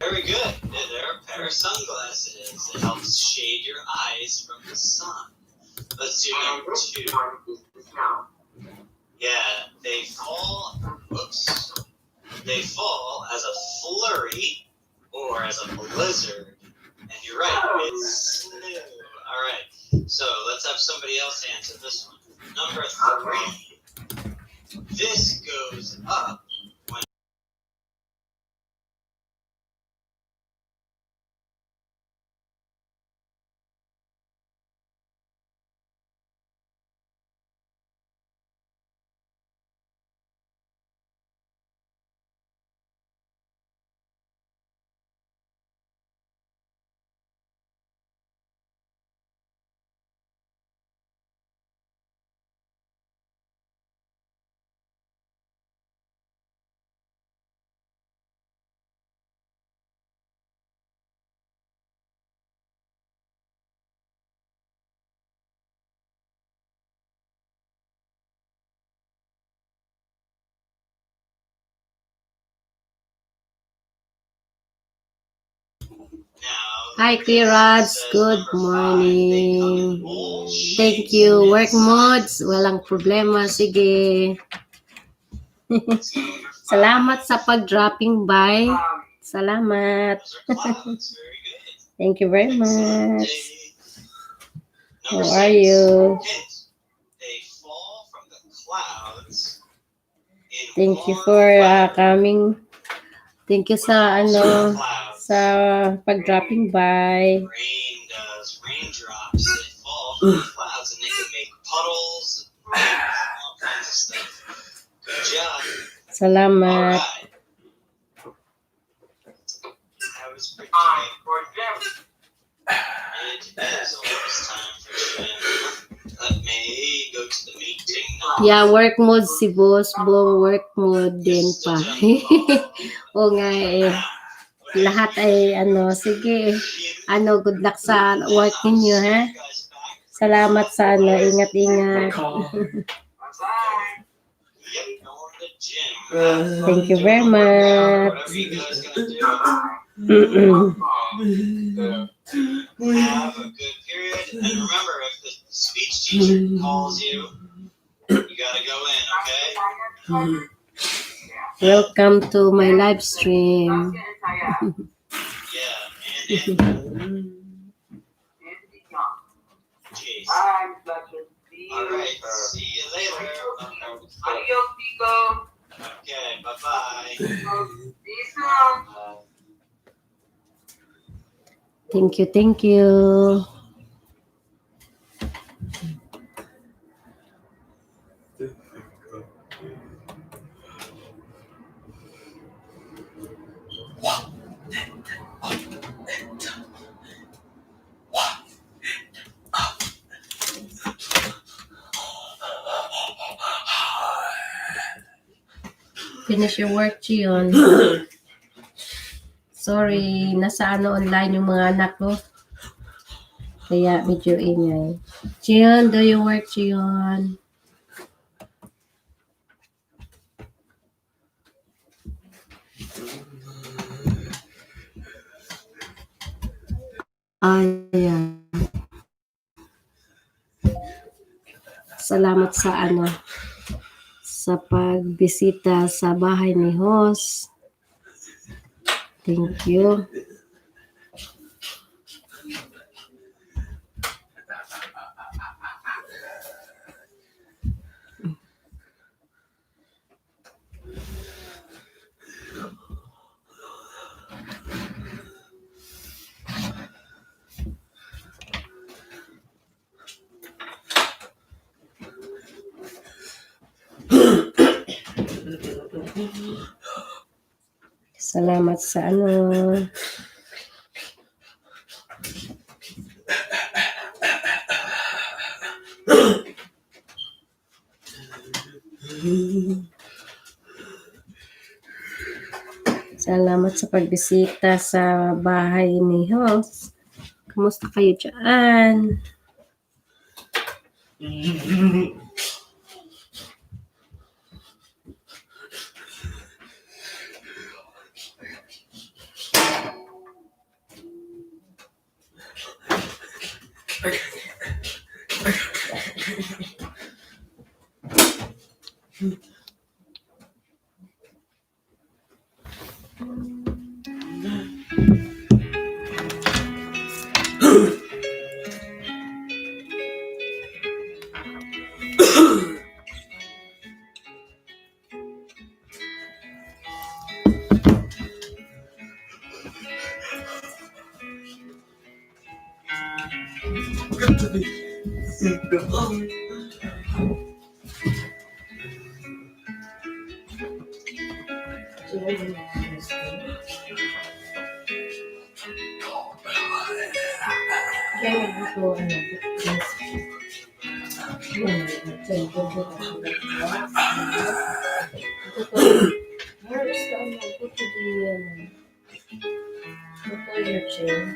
Very good. They're a pair of sunglasses. It helps shade your eyes from the sun. Let's do number two. Yeah, they fall. Whoops. They fall as a flurry or as a blizzard. And you're right, it's snow. All right. So let's have somebody else answer this one. Number three. This goes up when. Hi, Kirats. Good morning. Thank you. Work modes. Walang problema. Sige. Salamat sa pag-dropping by. Salamat. Thank you very much. How are you? Thank you for coming. Thank you sa sa pag-dropping by. Rain does raindrops that fall from the clouds and they can make puddles and all kinds of stuff. Good job. Salamat. All right. That was pretty good. It is almost time for gym. Let me go to the meeting now. Yeah, work mode si Boss Bo. Work mode din pa. O nga eh. Lahat ay sige. Good luck sa work ninyo, ha? Salamat sa ingat-ingat. Thank you very much. Have a good period. And remember, if the speech teacher calls you, you gotta go in, okay? Welcome to my live stream. Yeah, and jeez. All right, see you later. Adios, Pico. Okay, bye-bye. Thank you, thank you. Finish your work, Chion. Sorry, nasa online yung mga anak ko. Kaya medyo ingay. Chion, do your work, Chion. Ayan. Salamat sa sa pagbisita sa bahay ni Hoss. Thank you. Salamat sa Salamat sa pagbisita sa bahay ni Hoss. Kamusta kayo dyan? Kaya ako, ano, where is the, go to the, go to your chain.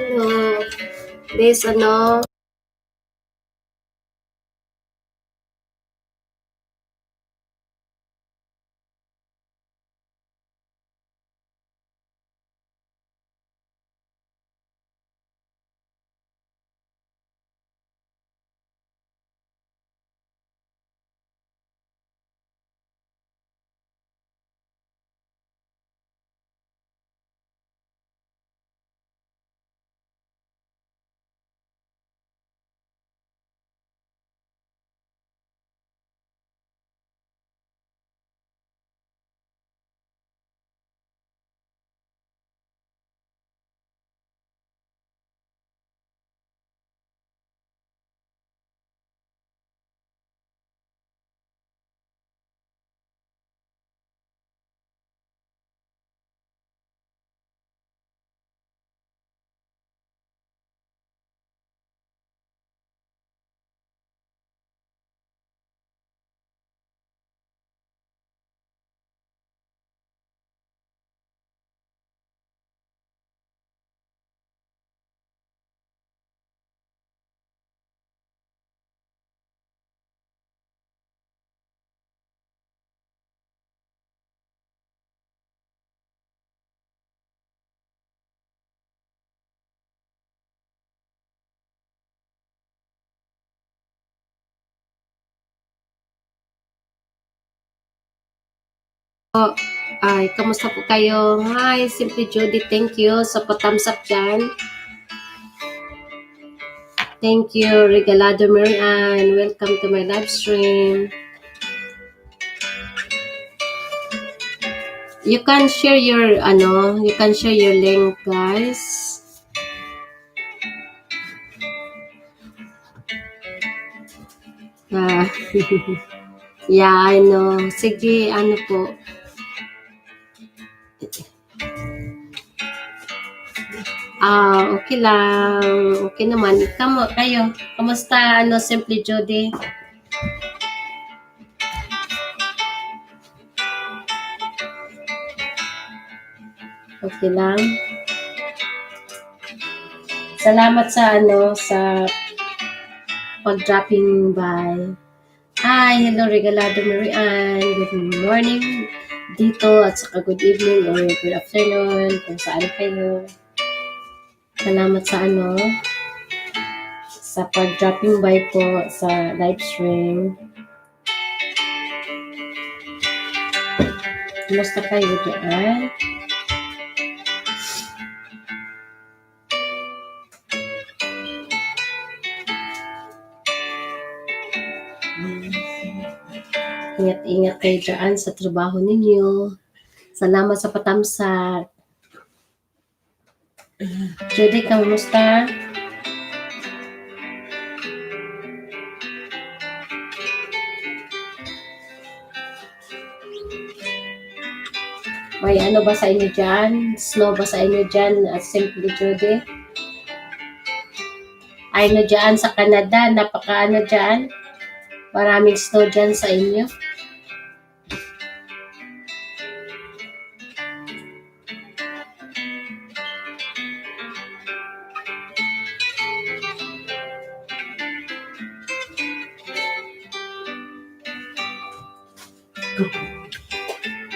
Hello, this, ano, po. Ay, kamusta po kayo? Hi, Simply Judy. Thank you sa pa-thumbs up dyan. Thank you, Regalado Marian. Welcome to my live stream. You can share your, link, guys. Yeah, I know. Sige, ano po. Okay lang. Okay naman. Kayo, kamusta, Simply Judy? Okay lang. Salamat sa, sa pag-dropping by. Hi, hello, Regalado Marian. Good morning dito at saka good evening or good afternoon kung saan kayo. Salamat sa sa pag-dropping by po sa live stream. Kumusta kayo dyan? Ingat-ingat kayo dyan sa trabaho ninyo. Salamat sa patamsak. Judy, kamusta? May ano ba sa inyo dyan? Snow ba sa inyo dyan? Simply Judy? Ay, dyan sa Canada, napaka dyan? Maraming snow dyan sa inyo?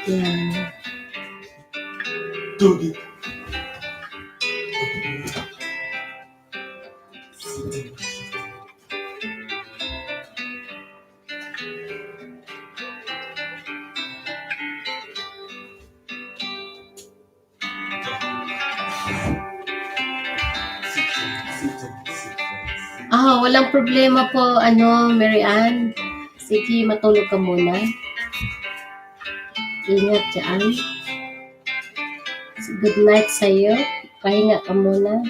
Yan. Walang problema po, Mary Ann. Sige, matulog ka muna. Ingat dyan. Good night sa'yo. Pahinga ka muna.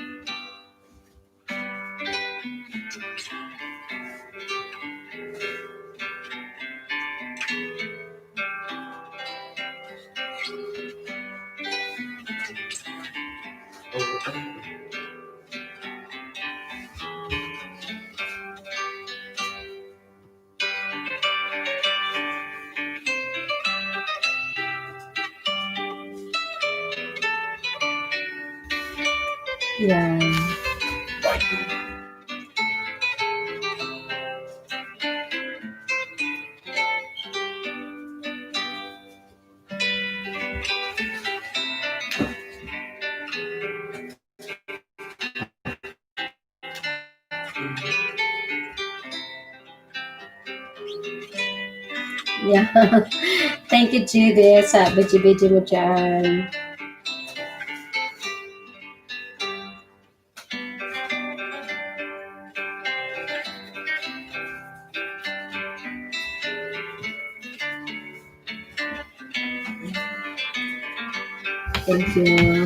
Yan. Yeah. Thank you, Judy, sa beji-beji mo dyan. Thank you.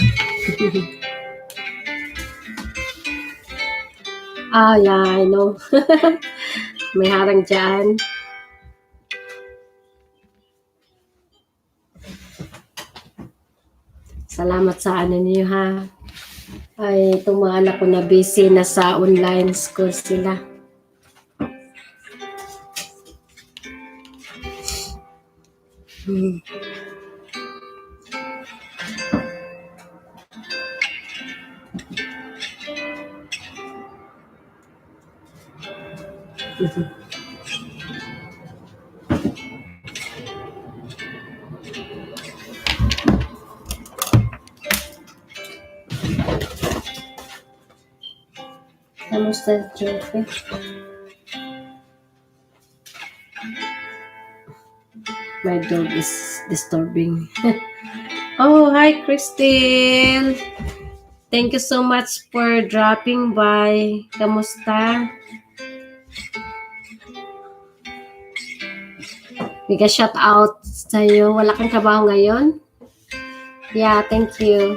Yeah, I know. May harang dyan. Salamat sa niyo, ha. Ay, itong mga anak ko na busy na sa online school sila. Kamusta, Jofe? My dog is disturbing. Oh, hi, Crystal. Thank you so much for dropping by. Kamusta? Bigay shout out sa'yo. Wala kang trabaho ngayon? Yeah, thank you.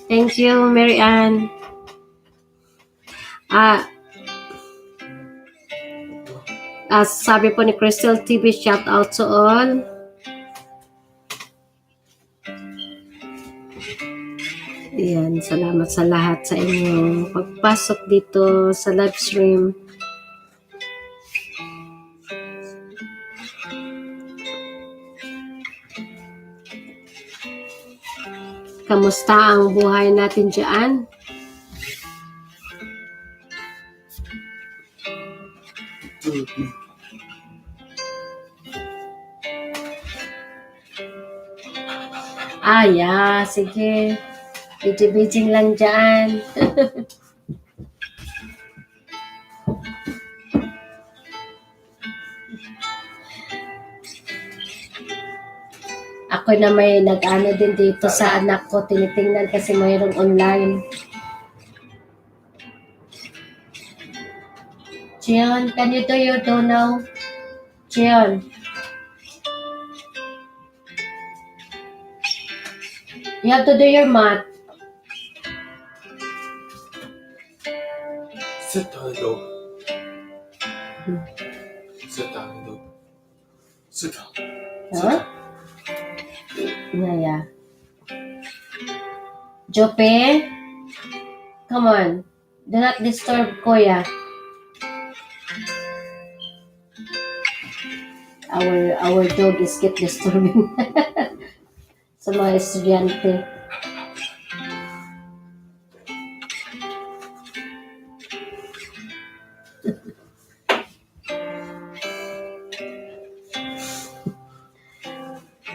Thank you, Mary Ann. Sabi po ni Crystal TV, shout out to all. Ayan, salamat sa lahat sa inyong pagpasok dito sa live stream. Kamusta ang buhay natin dyan? Yeah, sige. Bijing lang dyan. Ako na may nag-ano din dito sa anak ko. Tinitingnan kasi mayroong online. Jian, can you do your do now? Jian. You have to do your math. Sit down, dog. Sit down, dog. Sit down. Huh? Yeah. Jope, come on. Do not disturb Kuya. Our dog is get disturbing. Sa mga estudyante.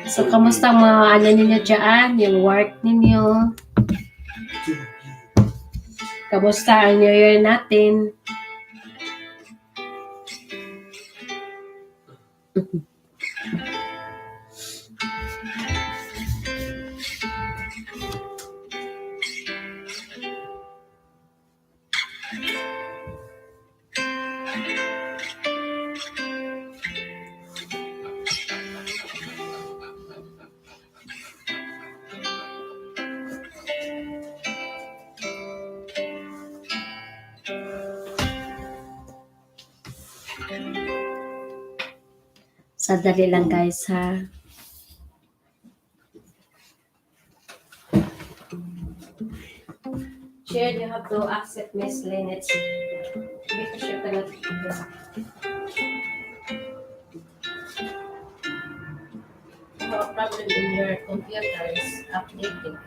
So, kamusta ang mga ano ninyo dyan? Yung work ninyo? Kamusta ang New Year natin? Sadali lang guys ha. Share, you have to accept Miss Lynette's because you cannot do. You have a problem in your computer is updating.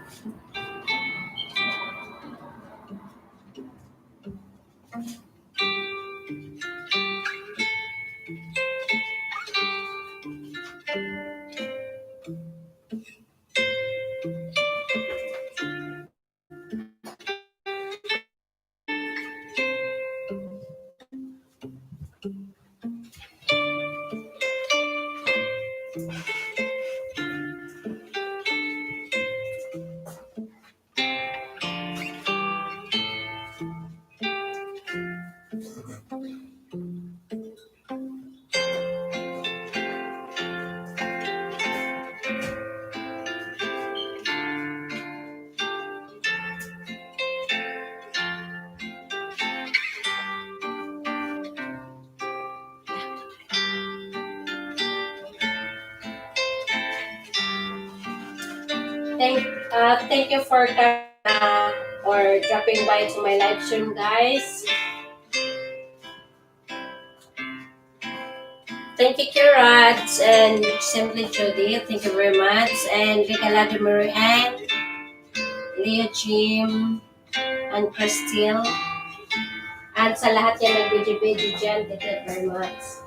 Thank you for or dropping by to my live stream, guys. Thank you, Kirats and Simply Judy. Thank you very much. And Vicalado Marie Ann, Leo Jim, and Crystal. And sa lahat yan nag-video dyan, thank you very much.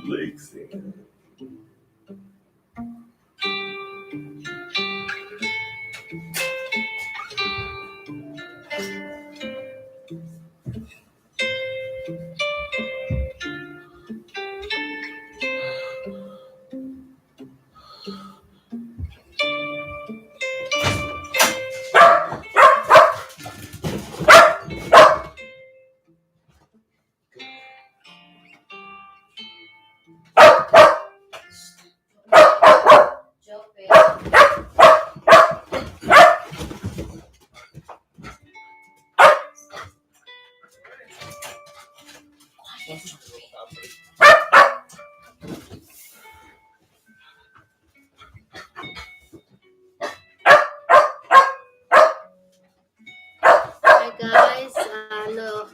Lexi. Hi guys, ano,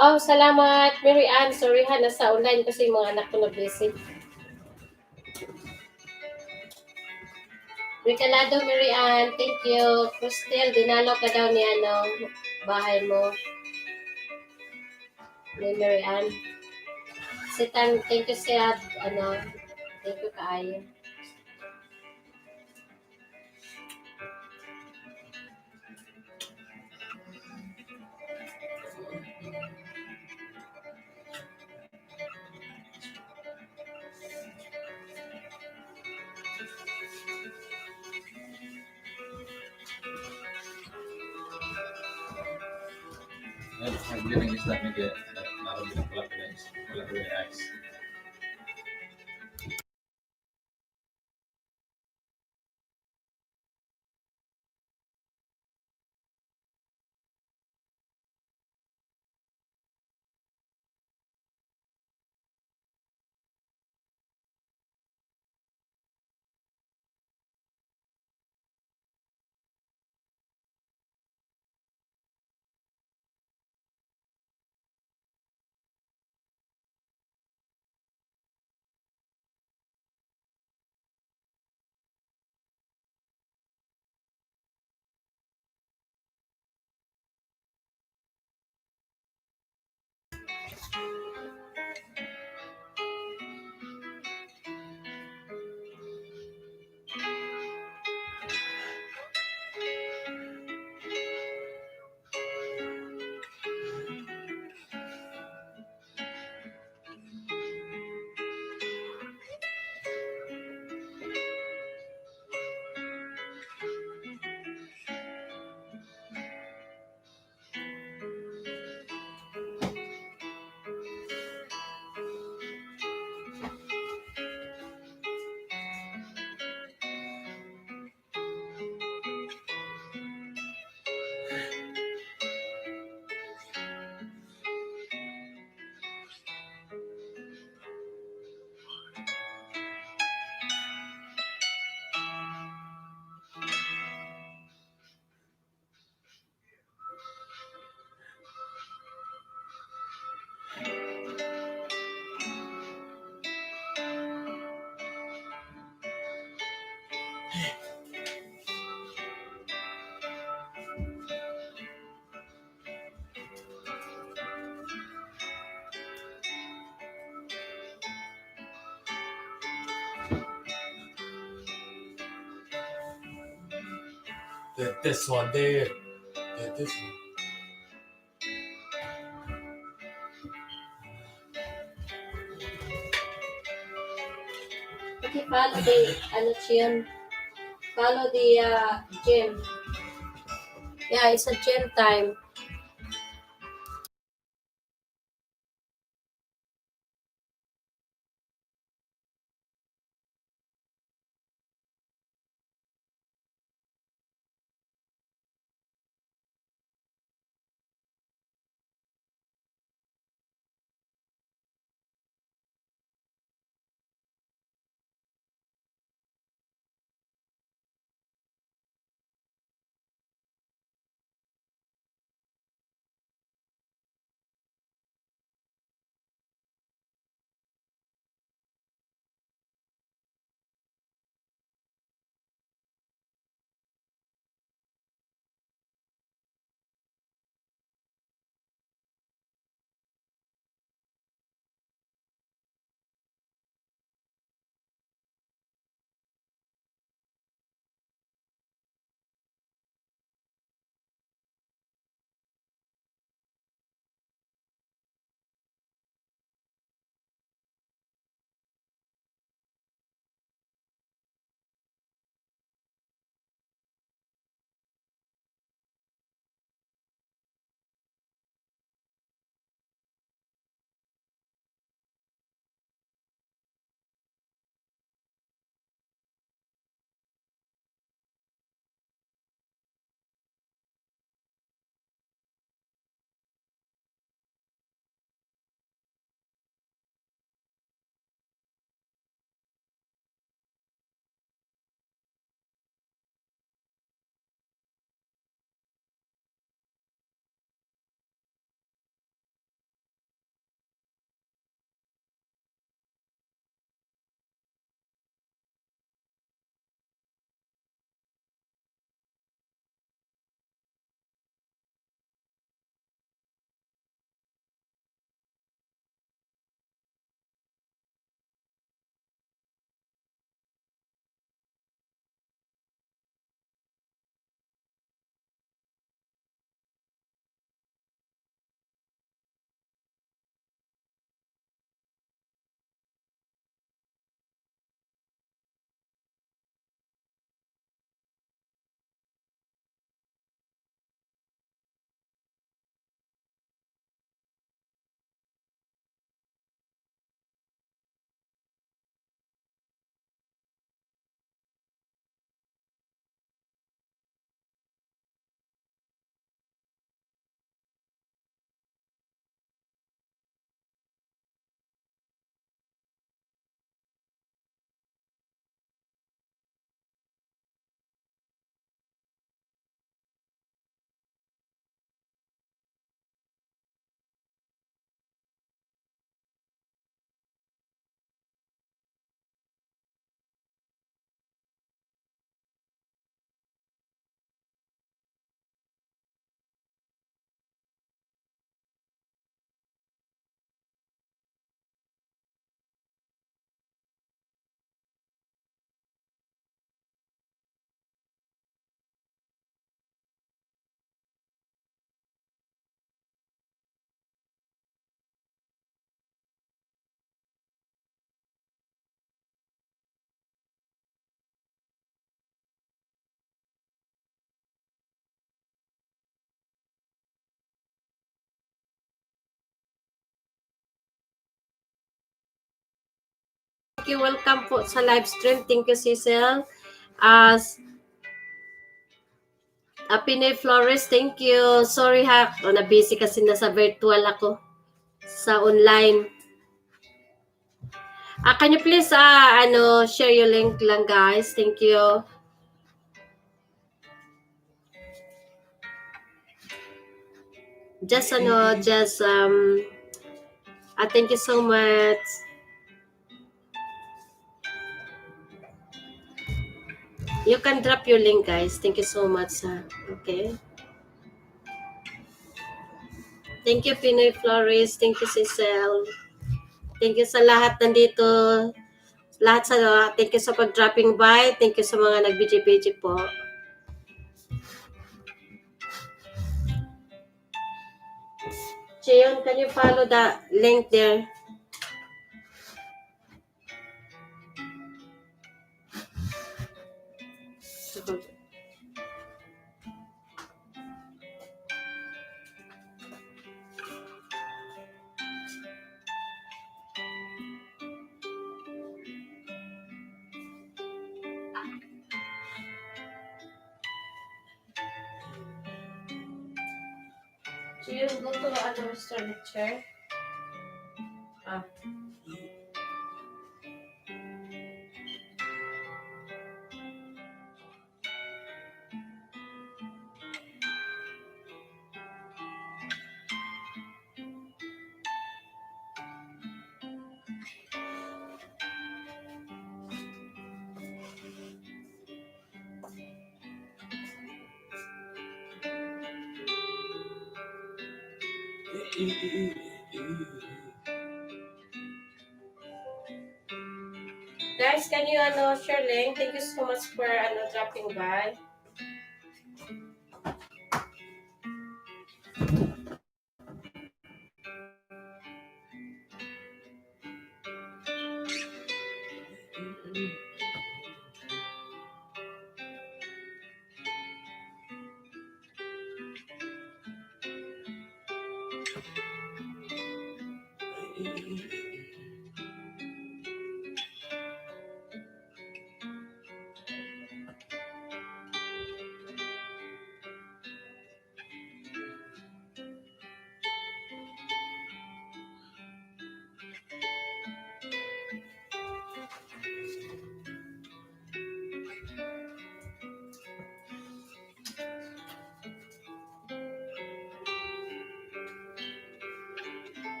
oh, salamat, Mary Ann. Sorry ha, nasa online kasi yung mga anak ko na busy. Ricardo, Mary Ann, thank you. Crystal, dinalo ka daw ni ano, bahay mo. Ni Mary Ann. Si Tan, thank you siya, ano, thank you kaayo. Nagbilang isda na kaya nakabilang pala pala ice. Get this one there. Get this one. Okay, follow the, ano yun? Follow the gym. Yeah, it's a gym time. Thank you, welcome po sa live stream. Thank you, Cecil. Pinay Flores, thank you. Sorry ha, na-busy kasi nasa virtual ako sa online. Can you please share your link lang, guys? Thank you. Thank you so much. You can drop your link, guys. Thank you so much. Okay. Thank you, Pinoy Flores. Thank you, Cecil. Thank you sa lahat nandito. Thank you sa pag-dropping by. Thank you sa mga nag-BG po. Cheon, can you follow the link there? Cheon, go to the other chair. Ah. Guys, can you share link? Thank you so much for dropping by.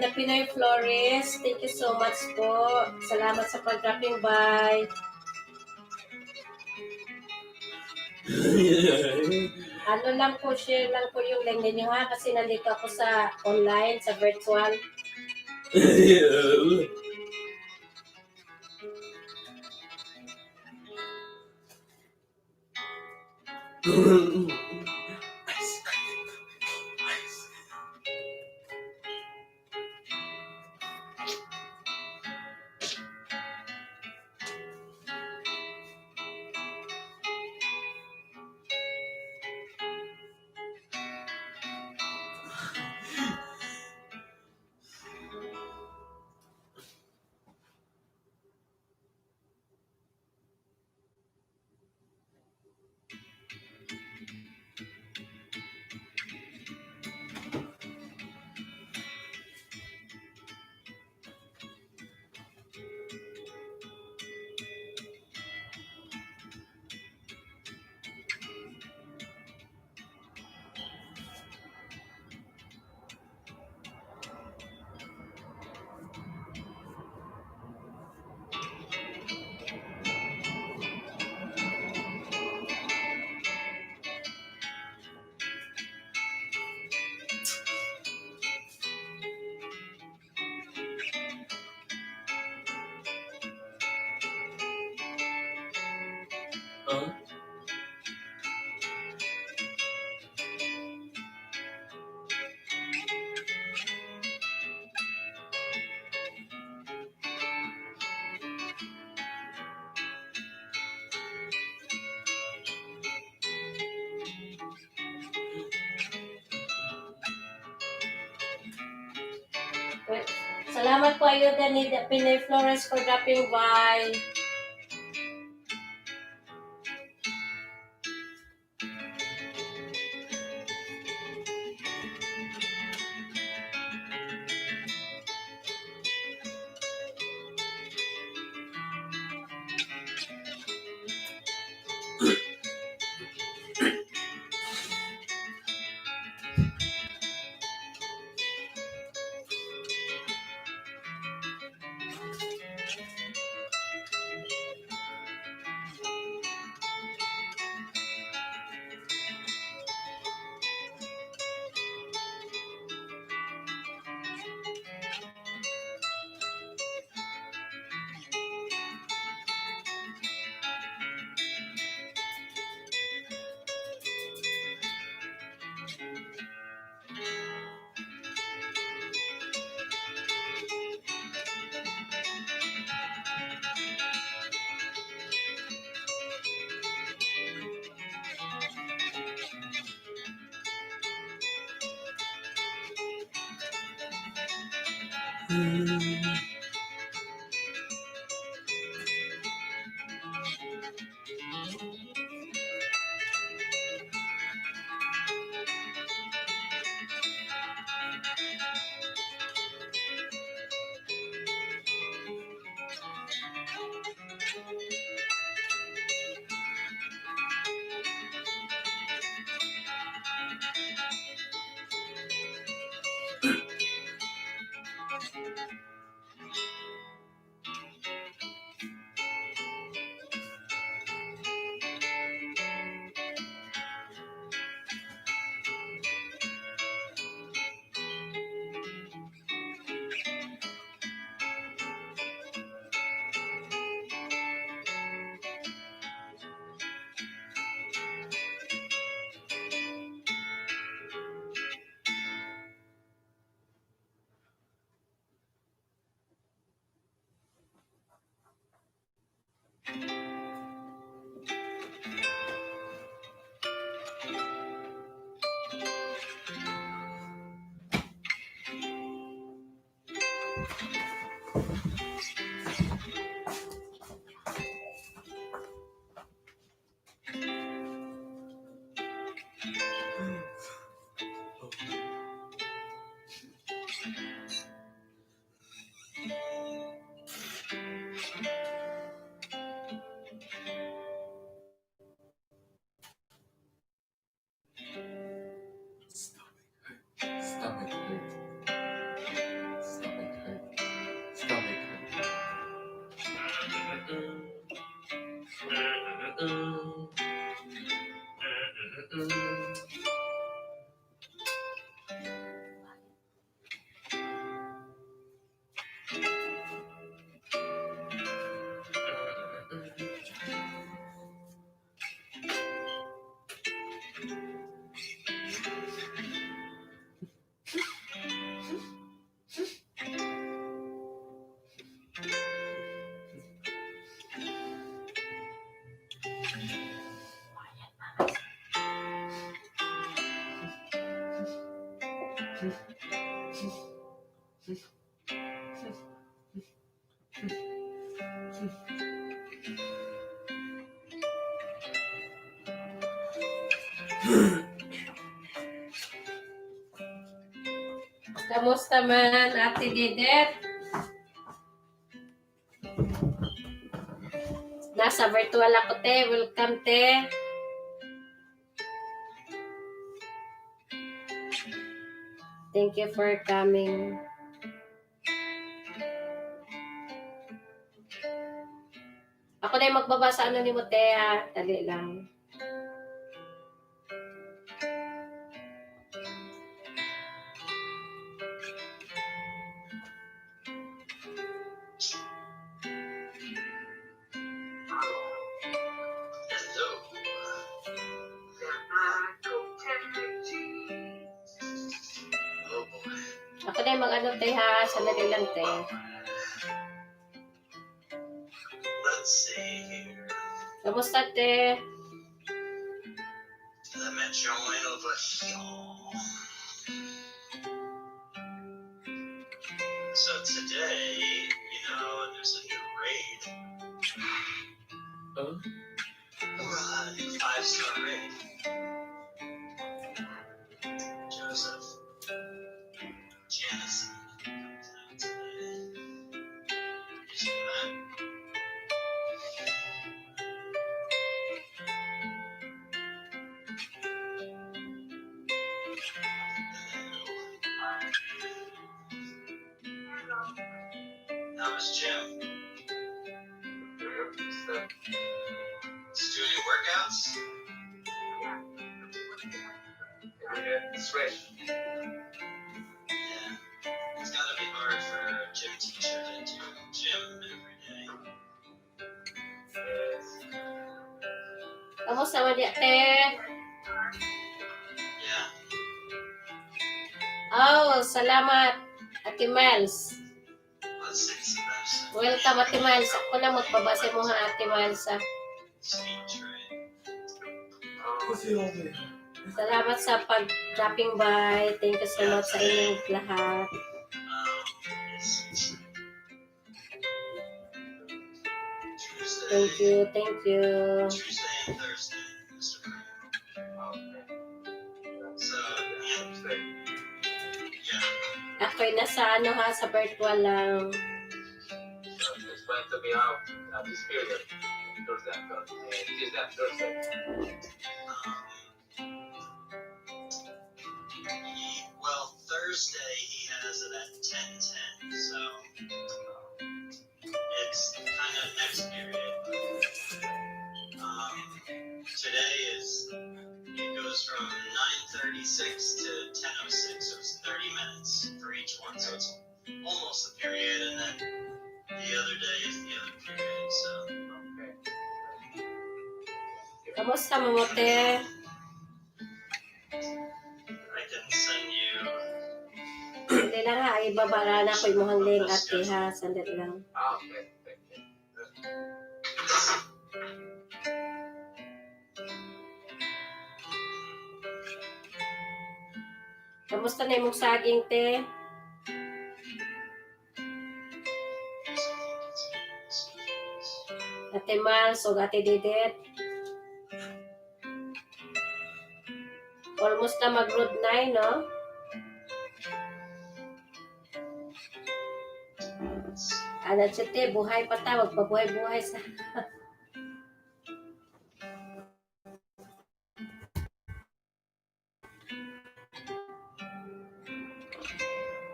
The Pinoy Florist. Thank you so much po. Salamat sa pag-dropping by. Ano lang po, share lang po yung link ninyo ha, kasi nandito ako sa online, sa virtual. Salamat po ayuda ni The Pinoy Florist for dropping by. Kamusta man, Ate Didet? Nasa virtual ako, te. Welcome, te. Thank you for coming. Ako na yung magbabasa ano ni Motea. Dali lang. Hello. Oh boy. Ako na yung mag-ano, te, ha. Sandali lang, te. Let's see here. Kamusta, te? Let me join over here. So today, you know, there's a new raid. Oh? Or a new 5-star raid. Joseph. Janice. How was Jim? Just doing your workouts? Switch. Yeah. It's gotta be hard for a gym teacher to do gym every day. Kamusta man, te? Yeah. Oh, salamat, Ate Miles. Let's see some medicine. Welcome, Ate Miles. Ako na magbabasa mo ha, Ate Miles, ha. Speed trade. Kasi okay. Salamat sa pag-dropping by. Thank you so much sa inyong lahat. Yes. Tuesday. Thank you, thank you. Tuesday and Thursday, Mr. Brown. So, yeah. Yeah. Ako'y nasa ano ha, sa virtual lang. It's going to be out this period. Thursday. It is that Thursday. Well, Thursday he has it at 10:10, so it's kind of next period. Today it goes from 9:36 to 10:06, so it's 30 minutes for each one, so it's almost a period, and then the other day is the other period, so. Kamusta mo, te? I can send you. Hindi lang ha, ibabara na ko yung muhang ling, Ate ha. Sandali lang. Okay. Kamusta na yung saging, te? Ate Miles o Ate Didet? Almost na mag-road 9, no? Ano siya, te? Buhay pa ta. Magpabuhay-buhay sa...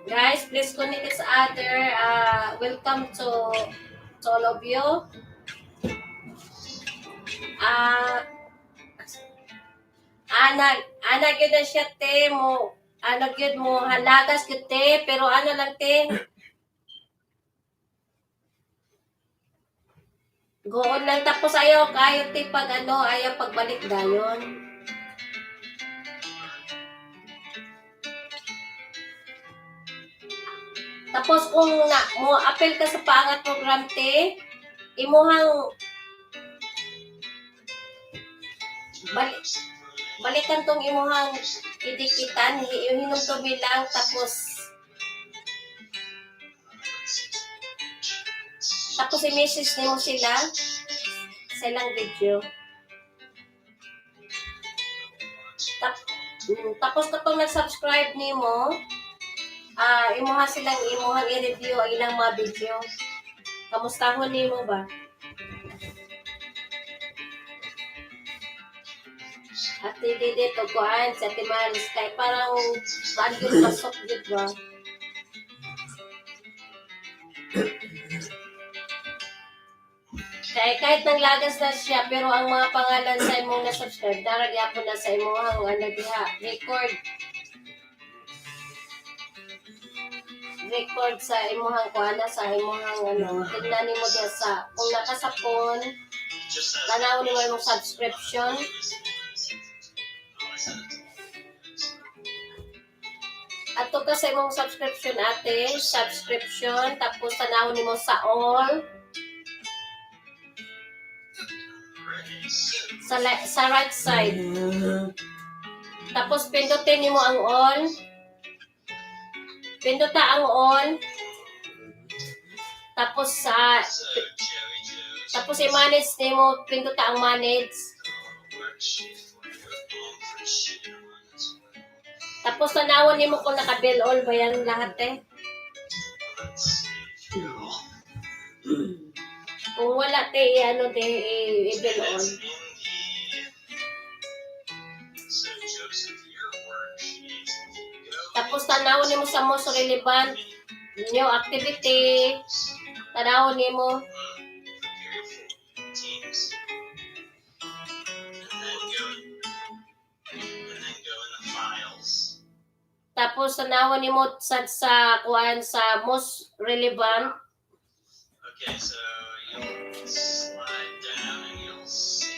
Guys, please connect each other. Welcome to all of you. Ah, ana gyud na siya te mo. Ano gyud mo halagas gyud te, pero ano lang te. Goon lang tapos ayaw kayo te pag ano, ayaw pagbalik dayon. Tapos kung na, mo apel ka sa paangat program te, imuhang balikan tong imuhang idikitan, hinumdumi lang tapos i-message nimo sila sa ilang video. Tapos kapag nag-subscribe nimo, imuha silang imuhang i-review ang ilang mga video. Kamustahon nimo ba? At hindi dito kuan sa Timaris kay parang bagyo pasok yun ba? Kaya kahit nanglagas na siya pero ang mga pangalan sa imong na-subscribe daragyapo na sa imong ano diha record sa imong kuana sa imong ano tignan nimo diha sa kung nakasapon tanaw nimo imong subscription. Ato ka sa imong subscription ate, subscription, tapos tanawon nimo sa all. Sa right side. Tapos pindutin nimo ang all. Pinduta ang all. Tapos tapos i-manage nimo, pinduta ang manage. Tapos tanawon nimo kung naka-bill all ba yan lahat eh. Kung wala te ano te i-bill all. Tapos tanawon nimo sa most relevant new activity. Tanawon nimo. Tapos tanawon nimo sa kuan sa most relevant. Okay, so you'll slide down and you'll see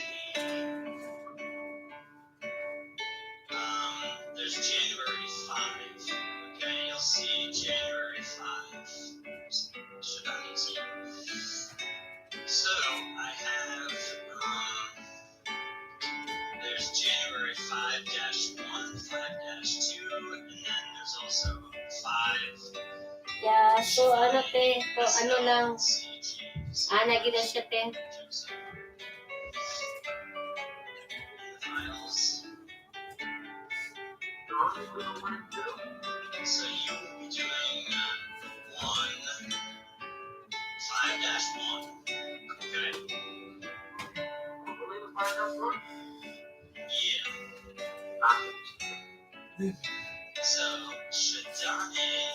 there's January 5. Okay, you'll see January 5. So I have there's January 5-1, 5-2, and then there's also 5. Yeah, so ano te, so ano lang, naging na siya te. So you will be doing 5-1. Okay. Yeah. So Shadane,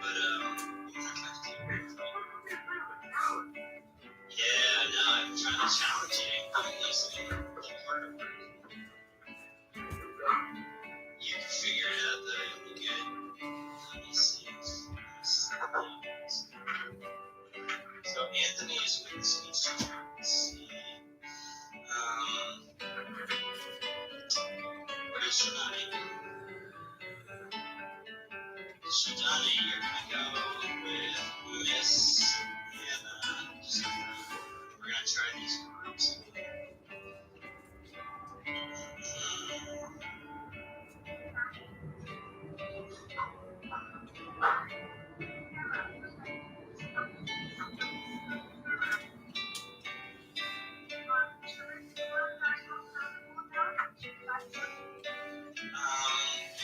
but yeah, no, I'm trying to challenge you. I'm using a little harder work. You can figure it out though, you'll be good. Let me see. So Anthony is with the speech teacher. Let's see. Where's Shadani? Shadani, you're gonna go with Miss Hannah. We're gonna try these groups.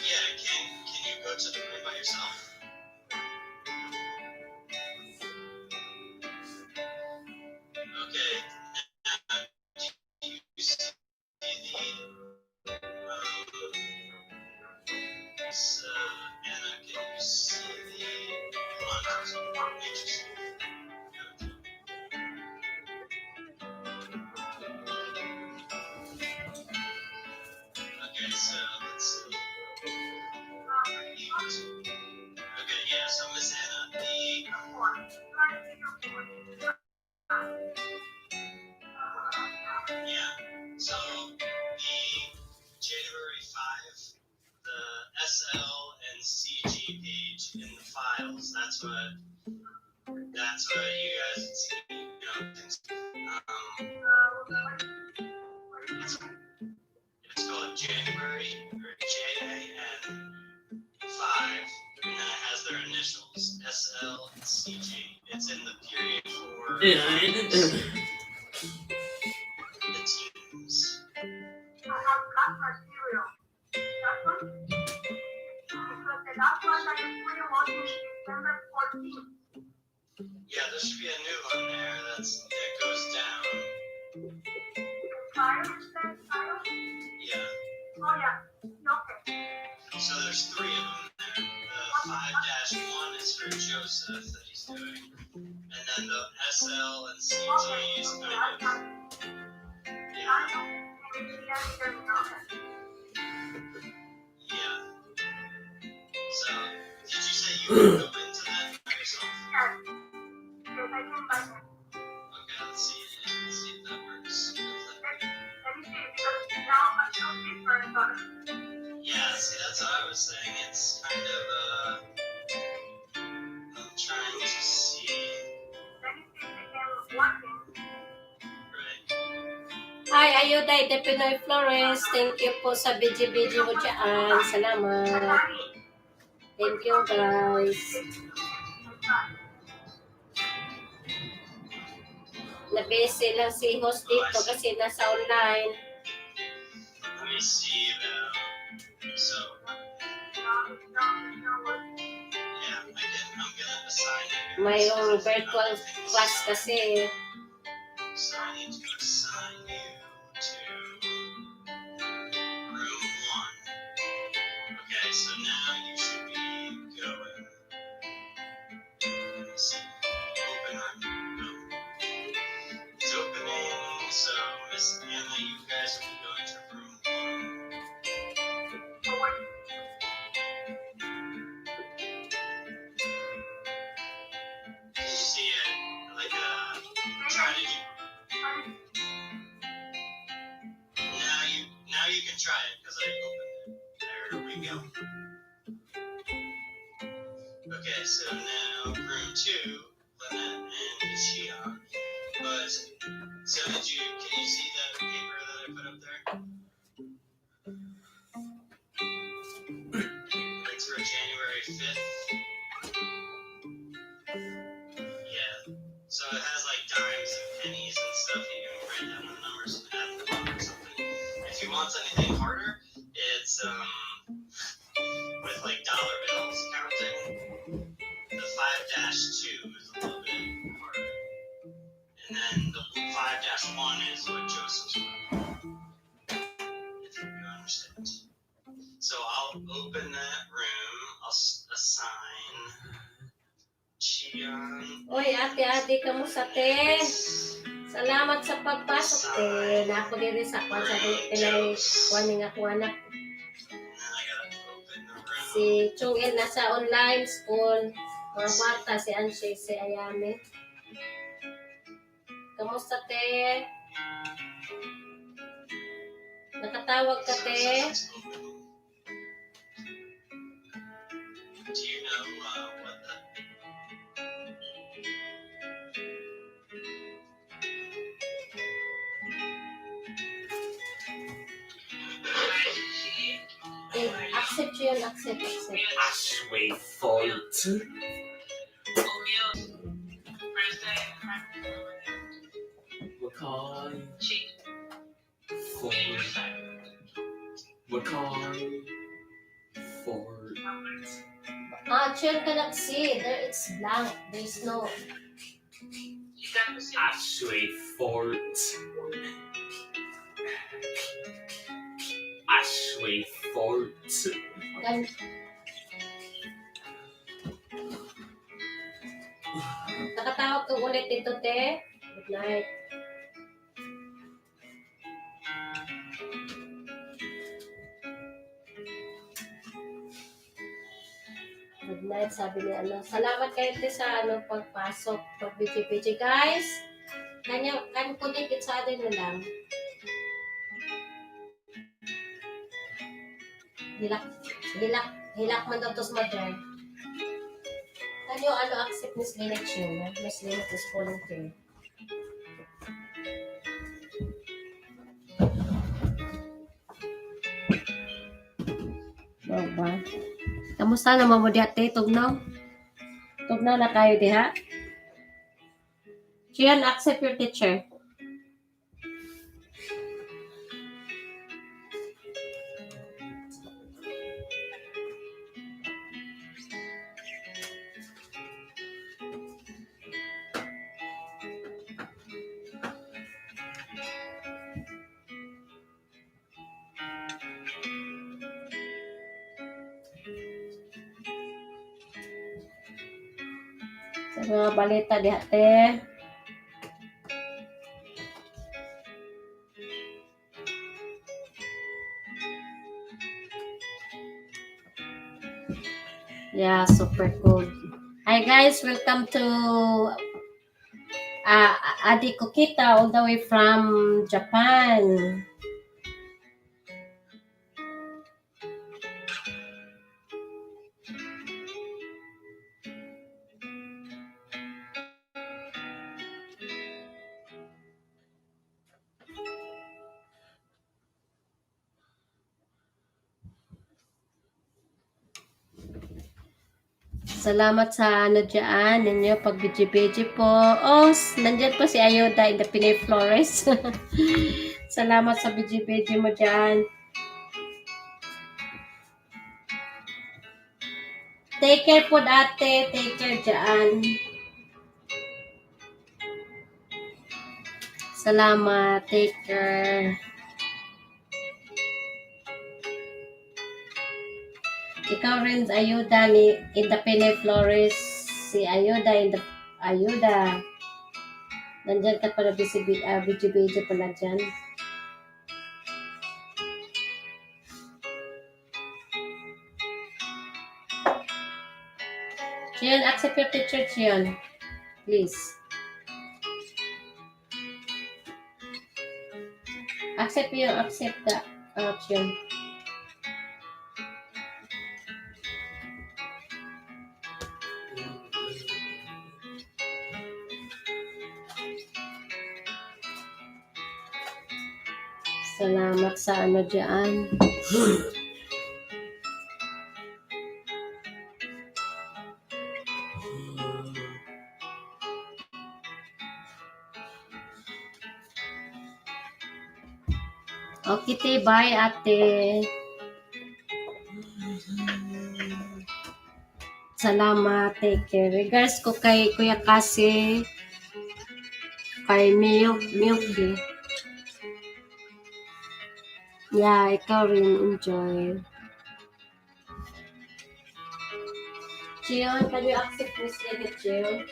Yeah, can you go to the room by yourself? Okay. Now, do you see the Anna, can you see the matrix? Yeah. So the January 5, the SL and CG page in the files. That's what you guys see. It's called January or JAN5, and then it has their initials SL and CG. It's in the period for the teams. Yeah, there should be a new one there that goes down. Yeah. So there's 3 of them there. The 5-1 is for Joseph that he's doing. And then the SL and CG is kind of. Yeah. Yeah. So, did you say you would go into that by yourself? Okay, let's see if that works. Yeah, see, that's what I was saying. It's kind of, I'm trying to see. Right. Hi, Ayuday de Pinoy Flores. Thank you po sa video mo dyan. Salamat. Thank you, guys. Na-busy lang si host dito kasi nasa online. Let me see about. So, yeah, I'm gonna assign you. Mayroong virtual class kasi. So I need to assign you to room 1. Okay, so now you should be going. Let me see. Open room. Go. It's opening. So Miss Anna, you guys will be going to room 1. Did you see it? Like try to do. Now you can try it because I opened it. There we go. Okay, so now room 2, Lynette and Chia. But so can you see the paper that I put up there? It's for January 5th. Yeah. So it has like dimes and pennies and stuff. You can write down the numbers and add them up or something. If you want anything harder, it's with like dollar bills counting. The 5-2 is a little bit harder. And then the 5-1 is what Joseph's doing. If you understand. So I'll open that room. I'll assign Chian. Oy, ate, kamusta te? Salamat sa pagpasok te. Nako diri sa kwan sa pinay kuaning ako anak. Si Chung-il nasa online school. Mga bata, si Anshay, si Ayame. Kamusta te? Nakatawag ka te? Do you know what the... Accept yun, accept. Ashway fault. Fort. Chill ka nag-see. There it's blank. There's no... Ashway Fort. Ashway Fort. Gan... Nakatawag ka ulit dito, te. Good night. Good Good night, sabi ni ano. Salamat kayo te sa ano, pagpasok, pag-BG. Guys, kan connect it sa atin na lang. Hilak man daw tos mother. Can you ano, accept Miss Lynette Chin? Miss Lynette is volunteer. Ba? Kamusta naman mo dati? Tugnaw? Tugnaw na kayo diha? Chian, accept your teacher. Sa mga balita diha te. Yeah, super cool. Hi guys, welcome to Adi Kokita all the way from Japan. Salamat sa ano dyan ninyo, pag BG po. Oh, nandyan po si Ayoda in the Pinay Flores. Salamat sa BG mo dyan. Take care po ate, take care dyan. Salamat, take care. Ikaw rin, Ayuda, in the Pinay Flores. Si Ayuda, in the Ayuda. Nandyan ka pala, BG pala dyan. Chion, accept your teacher, Chion. Please. Accept the, Chion. Salamat sa ano dyan. Okay, te, bye, ate. Salamat, take care. Regards ko kay Kuya Kasi, kay Milk eh. Yeah, ikaw rin, enjoy. Chion, can you accept Miss Lynette, Chion?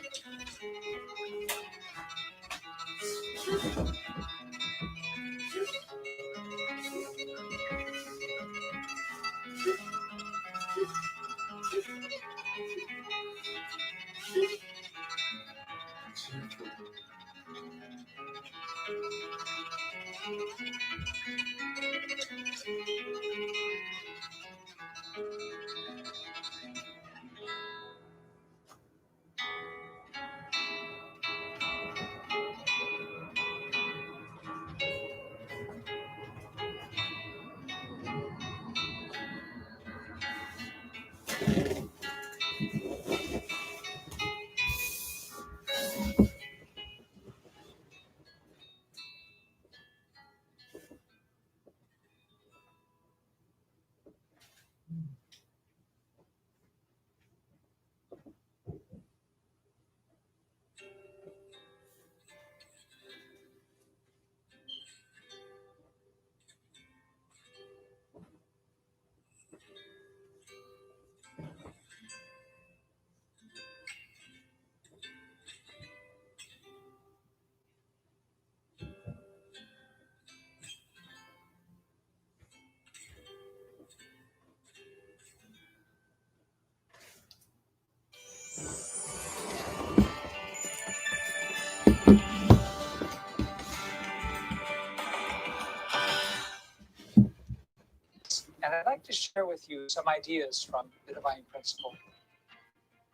like to share with you some ideas from the divine principle.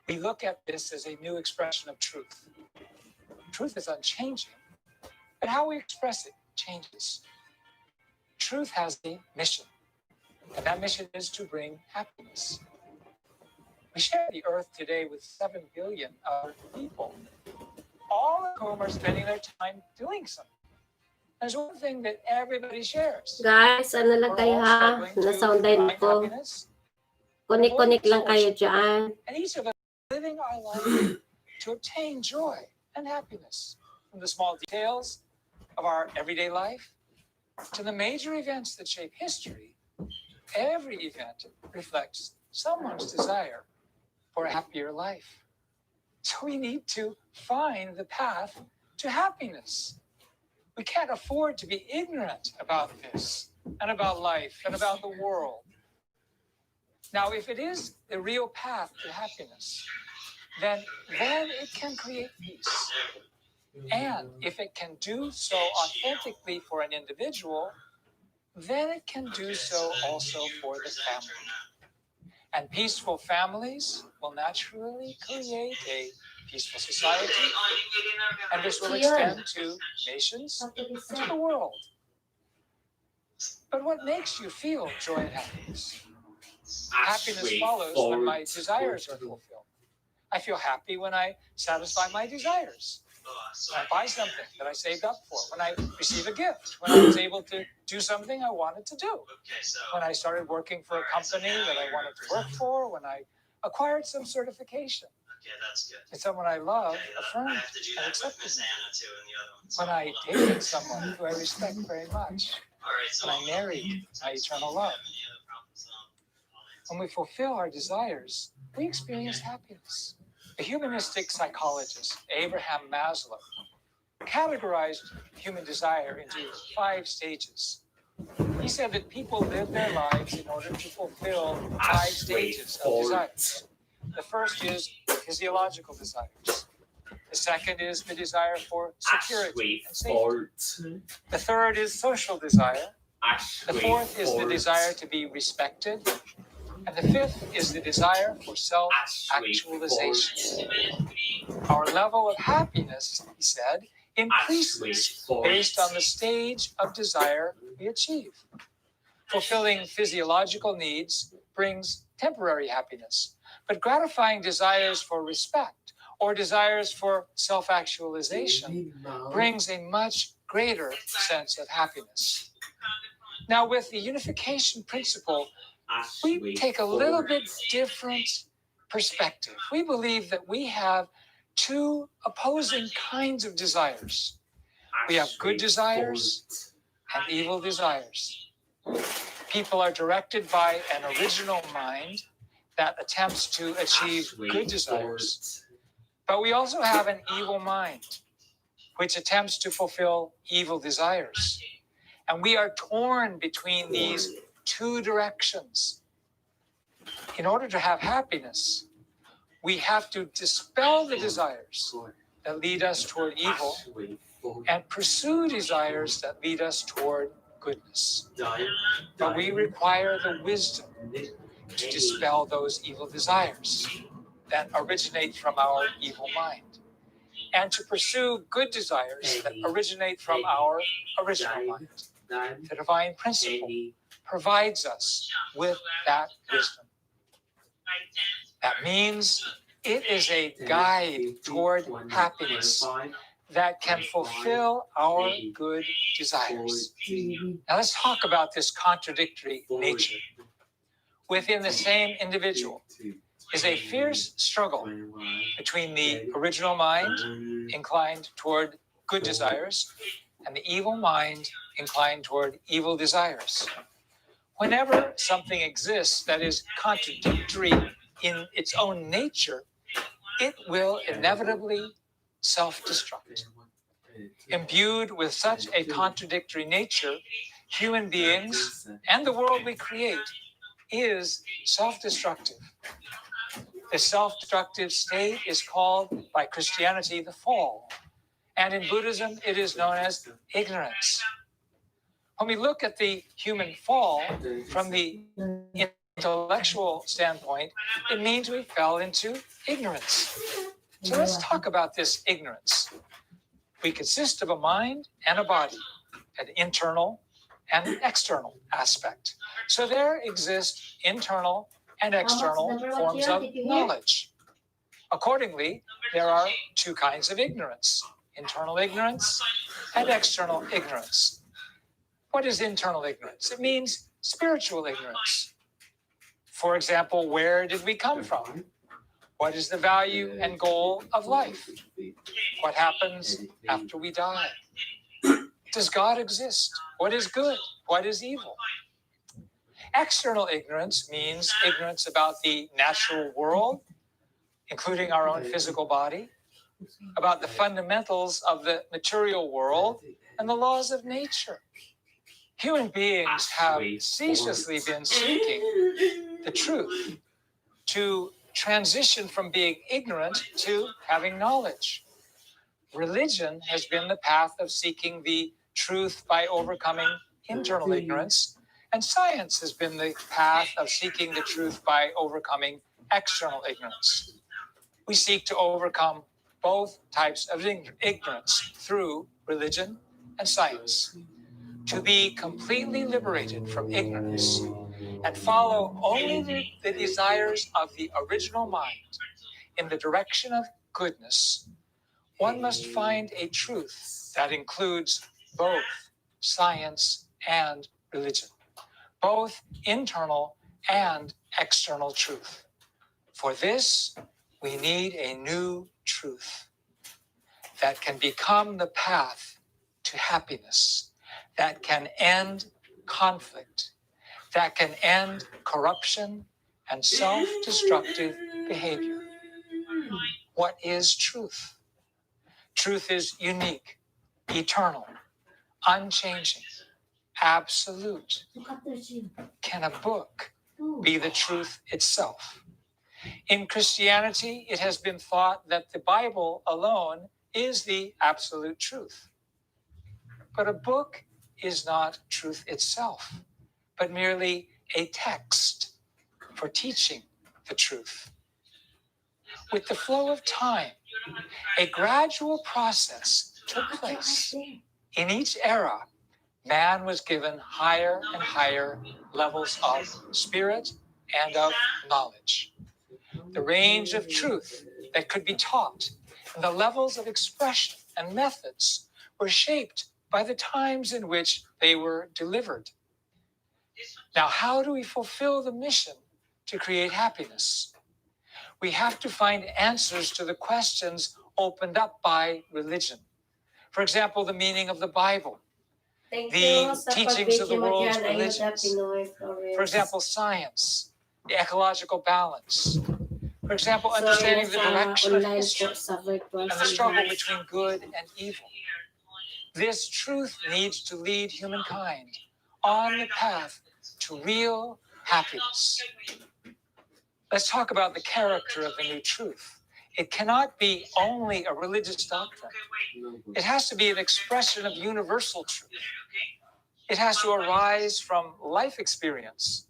We look at this as a new expression of truth. Truth is unchanging, but how we express it changes. Truth has a mission, and that mission is to bring happiness. We share the earth today with 7 billion other people, all of whom are spending their time doing something. There's one thing that everybody shares. Guys, ano lang We're kayo all ha? struggling to Nasoundan find ko. happiness. Connect lang kayo dyan. And each of us living our life to obtain joy and happiness from the small details of our everyday life to the major events that shape history. Every event reflects someone's desire for a happier life. So we need to find the path to happiness. We can't afford to be ignorant about this and about life and about the world. Now, if it is the real path to happiness, then it can create peace. And if it can do so authentically for an individual, then it can do so also for the family. And peaceful families will naturally create a peaceful society, and this will extend to nations and to the world. But what makes you feel joy and happiness? Happiness follows when my desires are fulfilled. I feel happy when I satisfy my desires. When I buy something that I saved up for. When I receive a gift. When I was able to do something I wanted to do. When I started working for a company that I wanted to work for. When I acquired some certification. Okay, that's good. And someone I love I affirmed have to do and that with accepted Miss me. Anna too and the other one. When I dated someone who I respect very much. All right, so When I married my eternal love. When we fulfill our desires, we experience happiness. The humanistic psychologist Abraham Maslow categorized human desire into 5 stages. He said that people live their lives in order to fulfill 5 stages of desires. The first is physiological desires. The second is the desire for security and safety. The third is social desire. The fourth is the desire to be respected. And the fifth is the desire for self-actualization. Our level of happiness, he said, increases based on the stage of desire we achieve. Fulfilling physiological needs brings temporary happiness, but gratifying desires for respect or desires for self-actualization brings a much greater sense of happiness. Now, with the unification principle, we take a little bit different perspective. We believe that we have 2 opposing kinds of desires. We have good desires and evil desires. People are directed by an original mind that attempts to achieve good desires. But we also have an evil mind, which attempts to fulfill evil desires. And we are torn between these 2 directions. In order to have happiness, we have to dispel the desires that lead us toward evil and pursue desires that lead us toward goodness. But we require the wisdom to dispel those evil desires that originate from our evil mind, and to pursue good desires that originate from our original mind. The divine principle provides us with that wisdom. That means it is a guide toward happiness that can fulfill our good desires. Now let's talk about this contradictory nature. Within the same individual is a fierce struggle between the original mind inclined toward good desires and the evil mind inclined toward evil desires. Whenever something exists that is contradictory in its own nature, it will inevitably self-destruct. Imbued with such a contradictory nature, human beings and the world we create is self-destructive. The self-destructive state is called by Christianity the fall, and in Buddhism it is known as ignorance. When we look at the human fall from the intellectual standpoint, it means we fell into ignorance. So let's talk about this ignorance. We consist of a mind and a body, an internal and an external aspect. So there exist internal and external forms of knowledge. Accordingly, there are two kinds of ignorance: internal ignorance and external ignorance. What is internal ignorance? It means spiritual ignorance. For example, where did we come from? What is the value and goal of life? What happens after we die? Does God exist? What is good? What is evil? External ignorance means ignorance about the natural world, including our own physical body, about the fundamentals of the material world and the laws of nature. Human beings have ceaselessly been seeking the truth to transition from being ignorant to having knowledge. Religion has been the path of seeking the truth by overcoming internal ignorance, and science has been the path of seeking the truth by overcoming external ignorance. We seek to overcome both types of ignorance through religion and science, to be completely liberated from ignorance and follow only the desires of the original mind in the direction of goodness. One must find a truth that includes both science and religion, both internal and external truth. For this, we need a new truth that can become the path to happiness, that can end conflict, that can end corruption and self-destructive behavior. What is truth? Truth is unique, eternal, unchanging, absolute. Can a book be the truth itself? In Christianity, it has been thought that the Bible alone is the absolute truth. But a book is not truth itself, but merely a text for teaching the truth. With the flow of time, a gradual process took place. In each era, man was given higher and higher levels of spirit and of knowledge. The range of truth that could be taught and the levels of expression and methods were shaped by the times in which they were delivered. Now, how do we fulfill the mission to create happiness? We have to find answers to the questions opened up by religion. For example, the meaning of the Bible, the teachings of the world's religions. For example, science, the ecological balance. For example, understanding the direction of history and the struggle between good and evil. This truth needs to lead humankind on the path to real happiness. Let's talk about the character of the new truth. It cannot be only a religious doctrine. It has to be an expression of universal truth. It has to arise from life experience,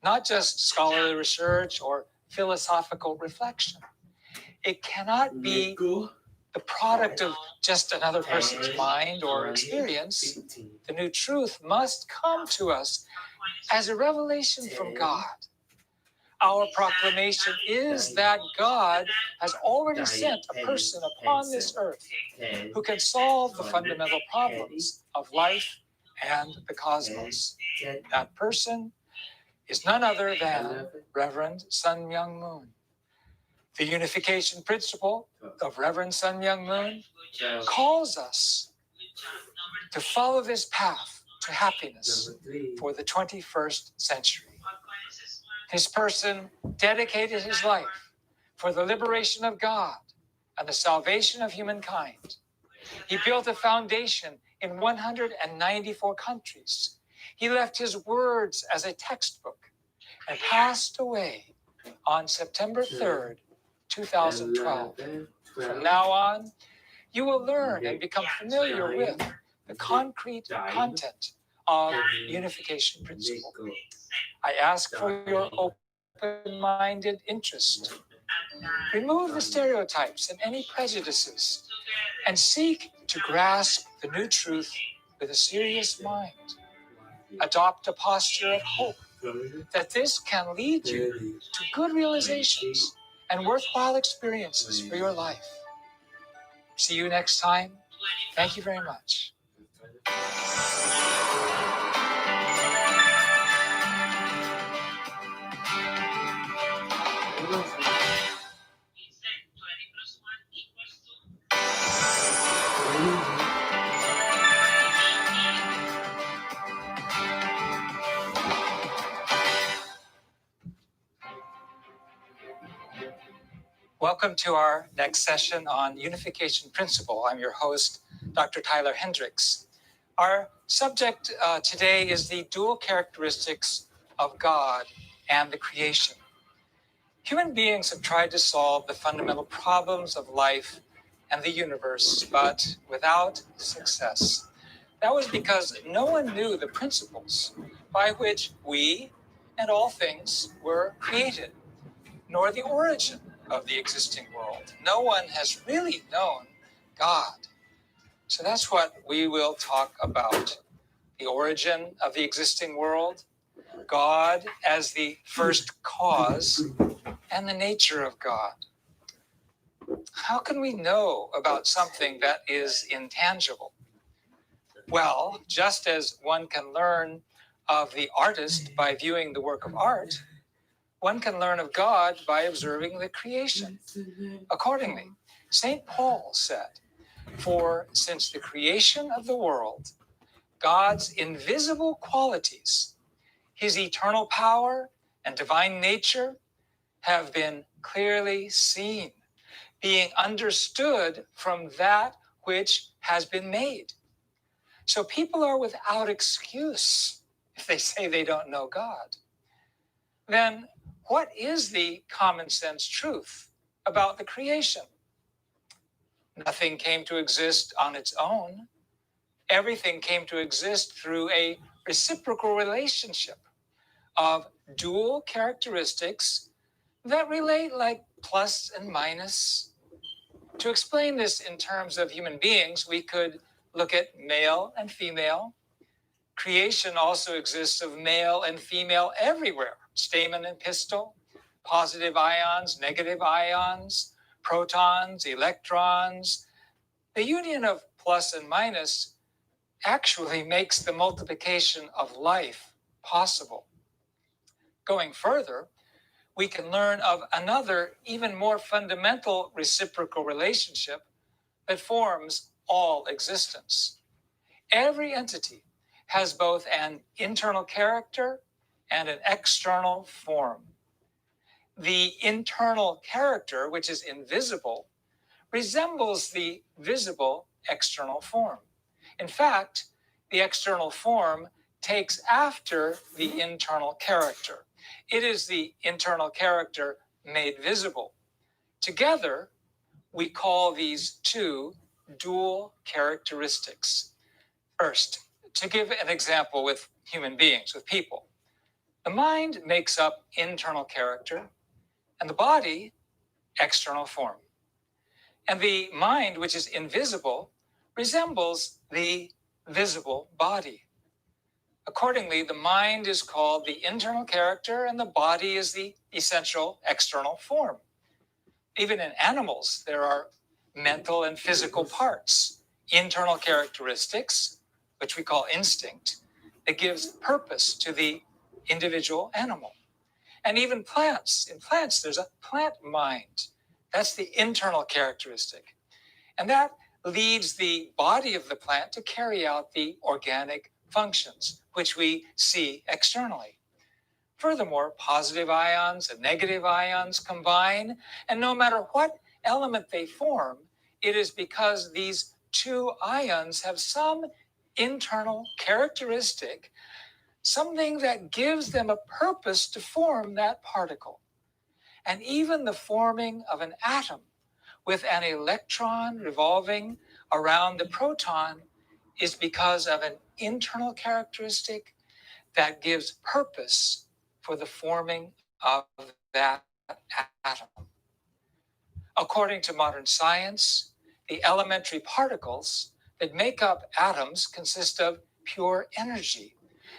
not just scholarly research or philosophical reflection. It cannot be the product of just another person's mind or experience. The new truth must come to us as a revelation from God. Our proclamation is that God has already sent a person upon this earth who can solve the fundamental problems of life and the cosmos. That person is none other than Reverend Sun Myung Moon. The unification principle of Reverend Sun Myung Moon calls us to follow this path to happiness for the 21st century. His person dedicated his life for the liberation of God and the salvation of humankind. He built a foundation in 194 countries. He left his words as a textbook and passed away on September 3rd, 2012. From now on, you will learn and become familiar with the concrete content of unification principle. I ask for your open-minded interest. Remove the stereotypes and any prejudices, and seek to grasp the new truth with a serious mind. Adopt a posture of hope that this can lead you to good realizations and worthwhile experiences for your life. See you next time. Thank you very much. Welcome to our next session on unification principle. I'm your host, Dr. Tyler Hendricks. Our subject today is the dual characteristics of God and the creation. Human beings have tried to solve the fundamental problems of life and the universe, but without success. That was because no one knew the principles by which we and all things were created, nor the origin of the existing world. No one has really known God. So that's what we will talk about. The origin of the existing world, God as the first cause, and the nature of God. How can we know about something that is intangible? Well, just as one can learn of the artist by viewing the work of art, one can learn of God by observing the creation. Accordingly, St. Paul said, "For since the creation of the world, God's invisible qualities, his eternal power and divine nature, have been clearly seen, being understood from that which has been made." So people are without excuse if they say they don't know God. Then what is the common sense truth about the creation? Nothing came to exist on its own. Everything came to exist through a reciprocal relationship of dual characteristics that relate like plus and minus. To explain this in terms of human beings, we could look at male and female. Creation also exists of male and female everywhere. Stamen and pistil, positive ions, negative ions, protons, electrons. The union of plus and minus actually makes the multiplication of life possible. Going further, we can learn of another, even more fundamental reciprocal relationship that forms all existence. Every entity has both an internal character and an external form. The internal character, which is invisible, resembles the visible external form. In fact, the external form takes after the internal character. It is the internal character made visible. Together, we call these two dual characteristics. First, to give an example with human beings, with people, the mind makes up internal character and the body external form. And the mind, which is invisible, resembles the visible body. Accordingly, the mind is called the internal character and the body is the essential external form. Even in animals, there are mental and physical parts, internal characteristics, which we call instinct, that gives purpose to the individual animal. And even plants. In plants, there's a plant mind. That's the internal characteristic. And that leads the body of the plant to carry out the organic functions, which we see externally. Furthermore, positive ions and negative ions combine, and no matter what element they form, it is because these two ions have some internal characteristic, something that gives them a purpose to form that particle. And even the forming of an atom with an electron revolving around the proton is because of an internal characteristic that gives purpose for the forming of that atom. According to modern science, the elementary particles that make up atoms consist of pure energy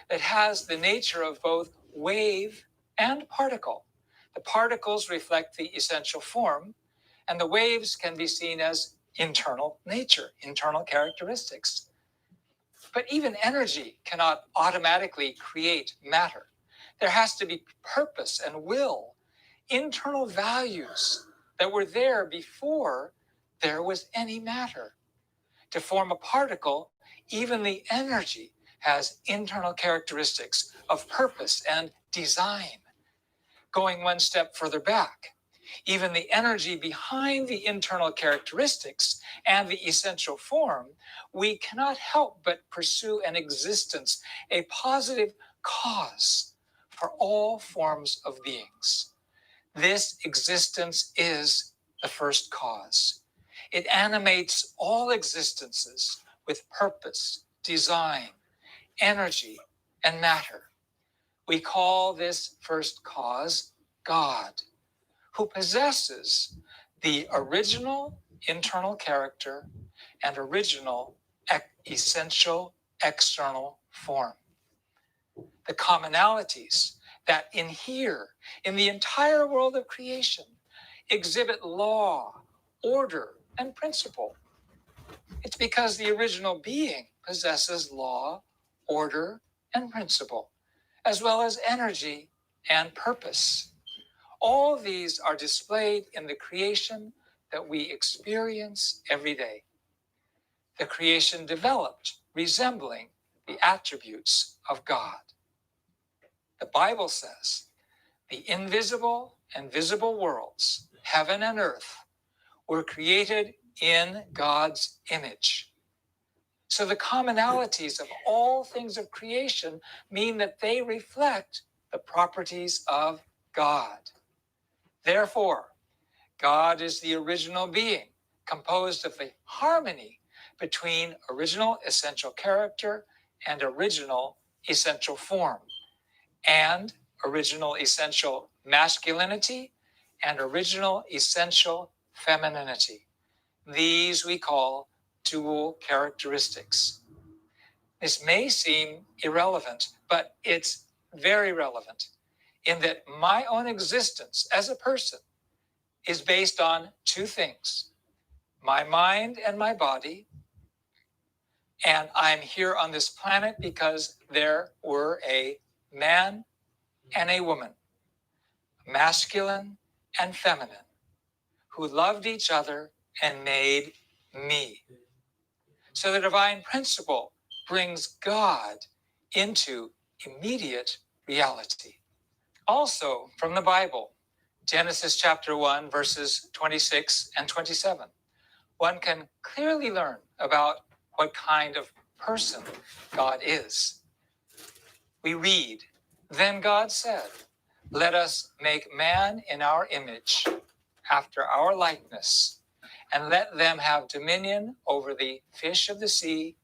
that has the nature of both wave and particle. The particles reflect the essential form, and the waves can be seen as internal nature, internal characteristics. But even energy cannot automatically create matter. There has to be purpose and will, internal values that were there before there was any matter. To form a particle, even the energy has internal characteristics of purpose and design. Going one step further back, even the energy behind the internal characteristics and the essential form, we cannot help but pursue an existence, a positive cause for all forms of beings. This existence is the first cause. It animates all existences with purpose, design, energy, and matter. We call this first cause God, who possesses the original internal character and original essential external form. The commonalities that inhere in the entire world of creation exhibit law, order, and principle. It's because the original being possesses law, order, and principle, as well as energy and purpose. All these are displayed in the creation that we experience every day. The creation developed resembling the attributes of God. The Bible says, the invisible and visible worlds, heaven and earth, were created in God's image. So the commonalities of all things of creation mean that they reflect the properties of God. Therefore, God is the original being, composed of the harmony between original essential character and original essential form, and original essential masculinity and original essential femininity. These we call dual characteristics. This may seem irrelevant, but it's very relevant in that my own existence as a person is based on two things: my mind and my body. And I'm here on this planet because there were a man and a woman, masculine and feminine, who loved each other and made me. So the divine principle brings God into immediate reality. Also from the Bible, Genesis chapter 1, verses 26 and 27, one can clearly learn about what kind of person God is. We read, "Then God said, let us make man in our image, after our likeness, and let them have dominion over the fish of the sea,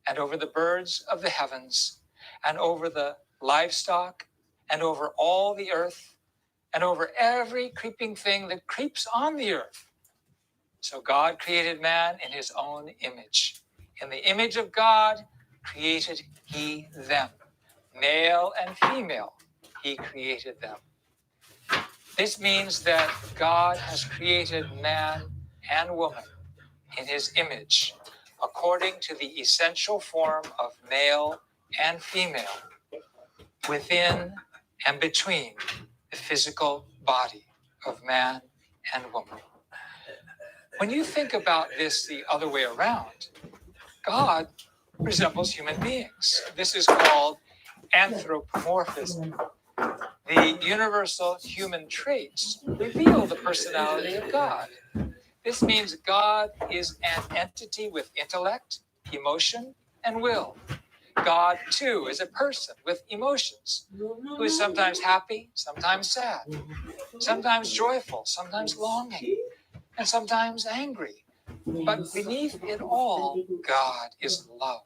and over the birds of the heavens, and over the livestock, and over all the earth, and over every creeping thing that creeps on the earth." So God created man in his own image. In the image of God created he them. Male and female, he created them. This means that God has created man and woman in his image, according to the essential form of male and female, within and between the physical body of man and woman. When you think about this the other way around, God resembles human beings. This is called anthropomorphism. The universal human traits reveal the personality of God. This means God is an entity with intellect, emotion, and will. God, too, is a person with emotions, who is sometimes happy, sometimes sad, sometimes joyful, sometimes longing, and sometimes angry. but beneath it all, God is love.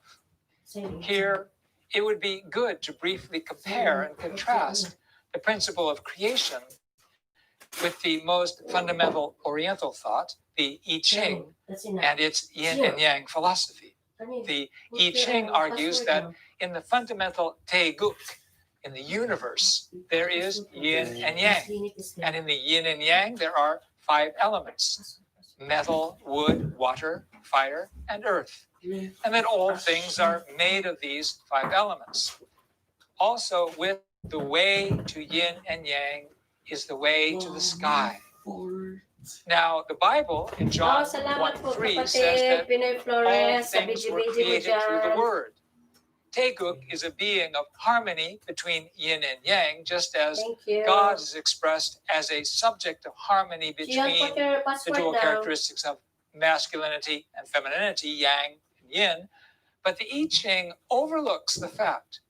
Here, it would be good to briefly compare and contrast the principle of creation with the most fundamental Oriental thought, the I Ching, and its yin and yang philosophy. The I Ching argues that in the fundamental Taeguk, in the universe, there is yin and yang. And in the yin and yang, there are 5 elements: metal, wood, water, fire, and earth. And that all things are made of these 5 elements. Also, with the way to yin and yang is the way to the sky. Now, the Bible in John 1:3 says that all things were created through the Word. Taeguk is a being of harmony between yin and yang, just as God is expressed as a subject of harmony between the dual characteristics of masculinity and femininity, yang and yin. But the I Ching overlooks the fact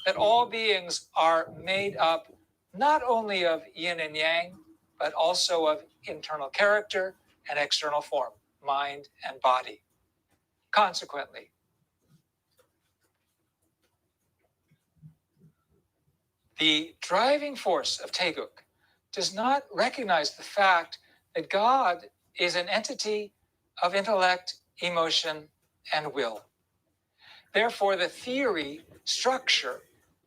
that all beings are made up not only of yin and yang, but also of internal character and external form, mind and body. Consequently, the driving force of Taeguk does not recognize the fact that God is an entity of intellect, emotion, and will. Therefore, the theory structure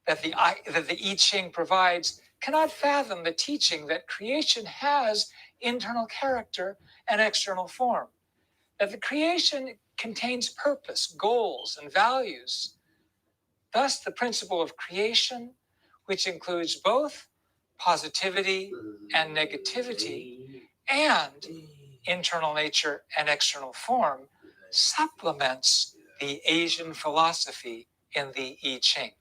that the I Ching provides cannot fathom the teaching that creation has internal character and external form, that the creation contains purpose, goals, and values. Thus, the principle of creation, which includes both positivity and negativity, and internal nature and external form, supplements the Asian philosophy in the I Ching.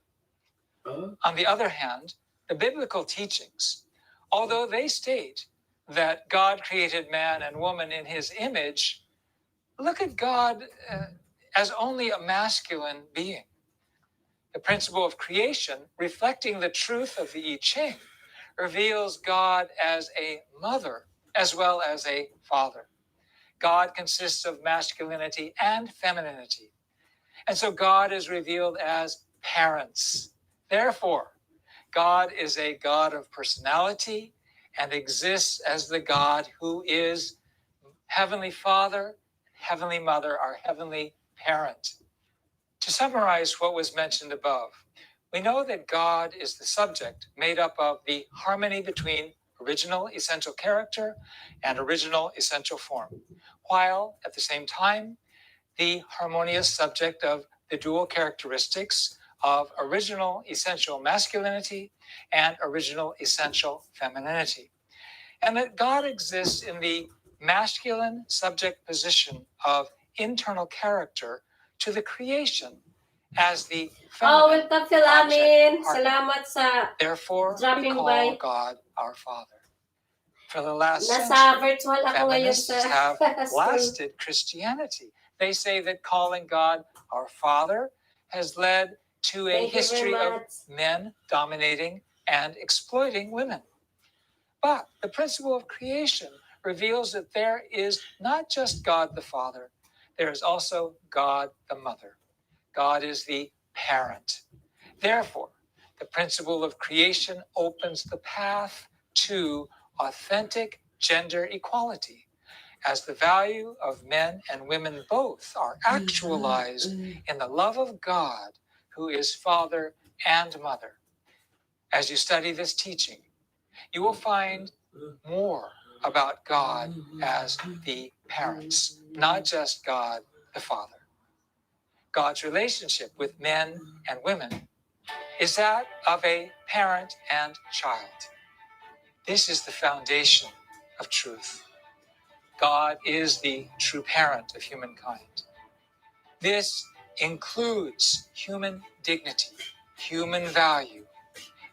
On the other hand, the biblical teachings, although they state that God created man and woman in his image, look at God as only a masculine being. The principle of creation, reflecting the truth of the I Ching, reveals God as a mother as well as a father. God consists of masculinity and femininity. And so God is revealed as parents. Therefore, God is a God of personality and exists as the God who is Heavenly Father, Heavenly Mother, our Heavenly Parent. To summarize what was mentioned above, we know that God is the subject made up of the harmony between original essential character and original essential form, while at the same time, the harmonious subject of the dual characteristics of original essential masculinity and original essential femininity. And that God exists in the masculine subject position of internal character to the creation as the feminine welcome Philamin. object partner. Salamat sa Therefore, we dropping call by. God our Father. For the last Nasa century, virtual ako ngayon feminists sa have school. blasted Christianity. They say that calling God our Father has led to a Thank you history very of much. men dominating and exploiting women. But the principle of creation reveals that there is not just God the Father, there is also God the Mother. God is the parent. Therefore, the principle of creation opens the path to authentic gender equality, as the value of men and women both are actualized in the love of God, who is Father and Mother. As you study this teaching, you will find more about God as the parents, not just God the Father. God's relationship with men and women is that of a parent and child. This is the foundation of truth. God is the true parent of humankind. This includes human dignity, human value,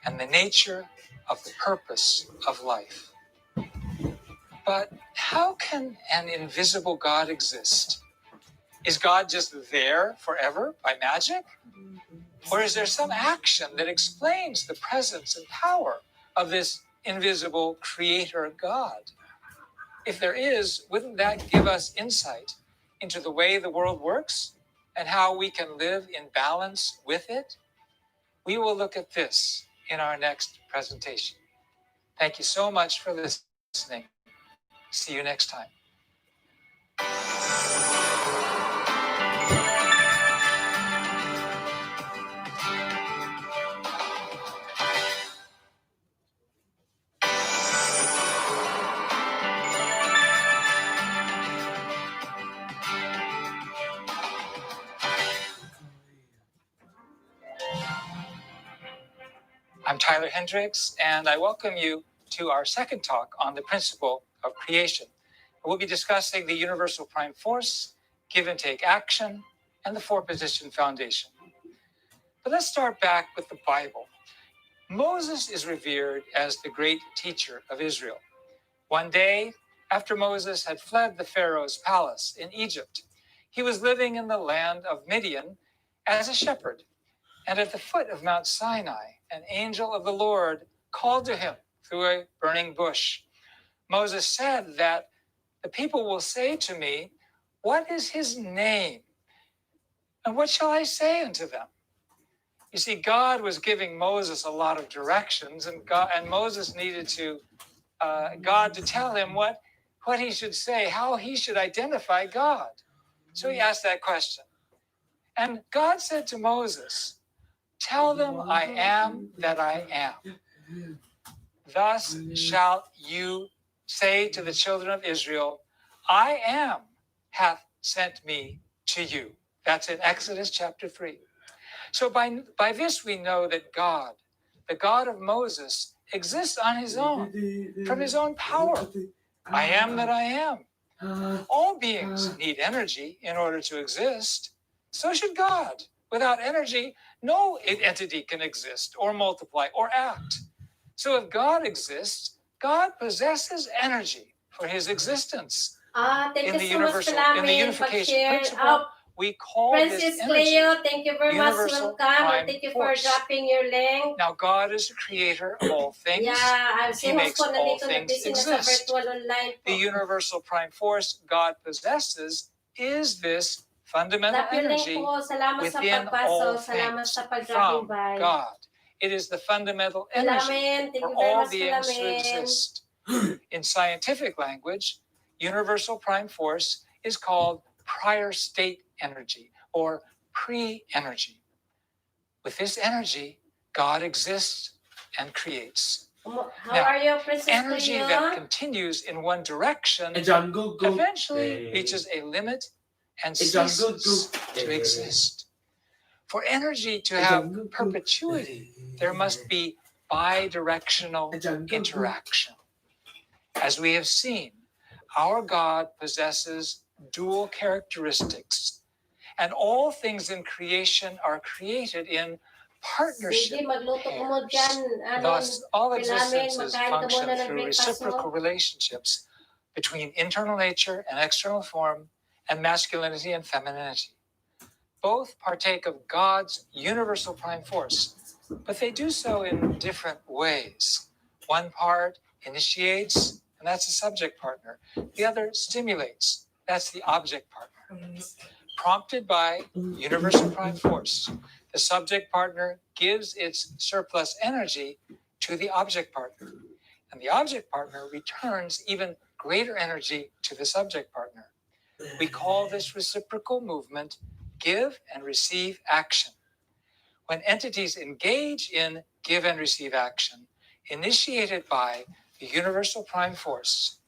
and the nature of the purpose of life. But how can an invisible God exist? Is God just there forever by magic? Or is there some action that explains the presence and power of this invisible creator God? If there is, wouldn't that give us insight into the way the world works and how we can live in balance with it? We will look at this in our next presentation. Thank you so much for listening. See you next time. I'm Tyler Hendricks, and I welcome you to our second talk on the principle of creation. We'll be discussing the universal prime force, give and take action, and the four-position foundation. But let's start back with the Bible. Moses is revered as the great teacher of Israel. One day, after Moses had fled the Pharaoh's palace in Egypt, he was living in the land of Midian as a shepherd. And at the foot of Mount Sinai, an angel of the Lord called to him through a burning bush. Moses said that the people will say to me, "What is his name? And what shall I say unto them?" You see, God was giving Moses a lot of directions, and Moses needed God to tell him what he should say, how he should identify God. So he asked that question. And God said to Moses, "Tell them I am that I am. Thus shalt you say to the children of Israel, I am hath sent me to you." That's in Exodus chapter 3. So by this we know that God, the God of Moses, exists on his own, from his own power. I am that I am. All beings need energy in order to exist. So should God. Without energy, no entity can exist or multiply or act. So if God exists, God possesses energy for his existence. Thank In you the so much, universal, Palamin, in the unification pag-share. principle, we call Francis this energy Cleo, thank you very much. universal Welcome. prime Thank you force. for dropping your link. Now, God is the creator of all things. Yeah, He makes all things na sa exist. virtual online po. The universal prime force God possesses is this fundamental Drop your link energy po. Salamat sa within all pagpaso. Salamat things sa pag-dropping from by. God. It is the fundamental energy Palamin, thank for you very all much, beings to Palamin. exist. In scientific language, universal prime force is called prior state energy or pre-energy. With this energy, God exists and creates. How Now, are you, Princess Energy Cleo? that continues in one direction Jungle Go. eventually reaches a limit and ceases to exist. For energy to have perpetuity, there must be bidirectional interaction. As we have seen, our God possesses dual characteristics, and all things in creation are created in partnership Sige, magluto ko mo pairs. dyan. Thus, all Palamin, existences magkain ka function muna ng through breakfast reciprocal mo. relationships between internal nature and external form, and masculinity and femininity. Both partake of God's universal prime force, but they do so in different ways. One part initiates, and that's the subject partner. The other stimulates, that's the object partner. Prompted by universal prime force, the subject partner gives its surplus energy to the object partner, and the object partner returns even greater energy to the subject partner. We call this reciprocal movement give and receive action. When entities engage in give and receive action, initiated by the universal prime force,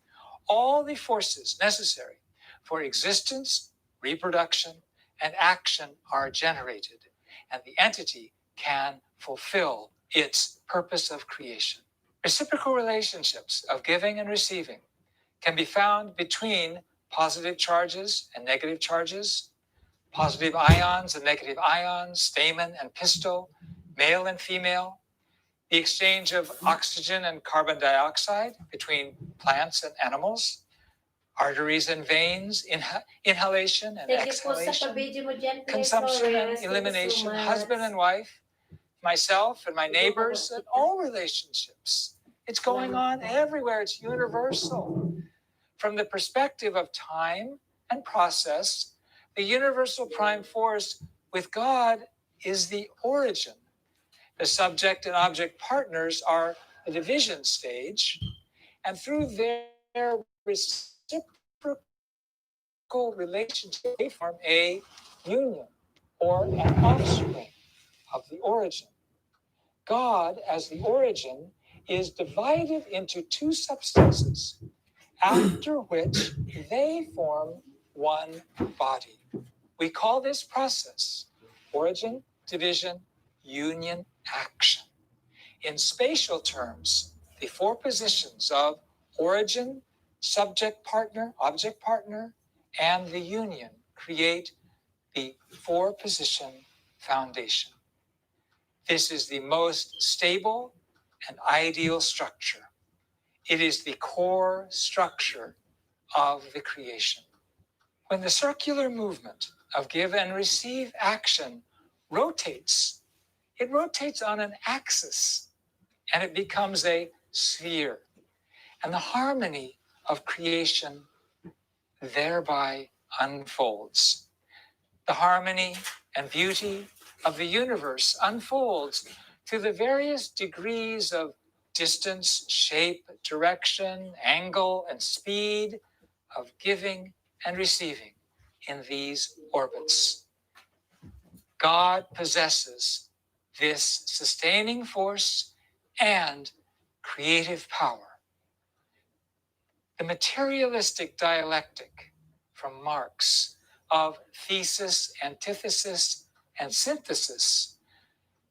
all the forces necessary for existence, reproduction, and action are generated, and the entity can fulfill its purpose of creation. Reciprocal relationships of giving and receiving can be found between positive charges and negative charges, positive ions and negative ions, stamen and pistil, male and female, the exchange of oxygen and carbon dioxide between plants and animals, arteries and veins, inhalation and Thank you po sa exhalation, pabidyo mo dyan, Claire consumption and Flores. Thank you so elimination, much. husband and wife, myself and my neighbors, and all relationships. It's going on everywhere. It's universal. From the perspective of time and process, the universal prime force with God is the origin. The subject and object partners are the division stage, and through their reciprocal relationship, they form a union or an offspring of the origin. God, as the origin, is divided into two substances, after which they form one body. We call this process origin, division, union, action. In spatial terms, the four positions of origin, subject partner, object partner, and the union create the four position foundation. This is the most stable and ideal structure. It is the core structure of the creation. When the circular movement of give and receive action rotates, it rotates on an axis and it becomes a sphere. And the harmony of creation thereby unfolds. The harmony and beauty of the universe unfolds through the various degrees of distance, shape, direction, angle, and speed of giving and receiving in these orbits. God possesses this sustaining force and creative power. The materialistic dialectic from Marx of thesis, antithesis, and synthesis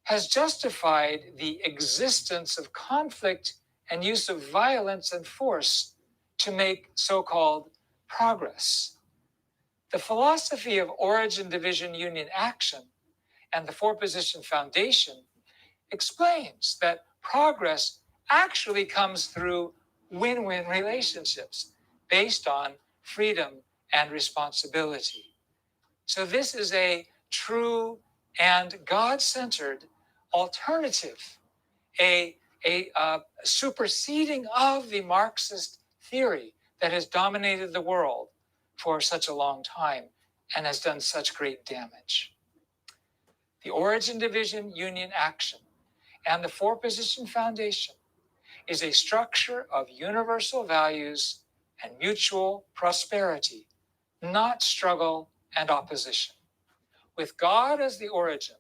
has justified the existence of conflict and use of violence and force to make so-called progress. The philosophy of origin, division, union, action, and the four-position foundation explains that progress actually comes through win-win relationships based on freedom and responsibility. So this is a true and God-centered alternative, a superseding of the Marxist theory that has dominated the world for such a long time and has done such great damage. The origin, division, union, action, and the four-position foundation is a structure of universal values and mutual prosperity, not struggle and opposition. With God as the origin,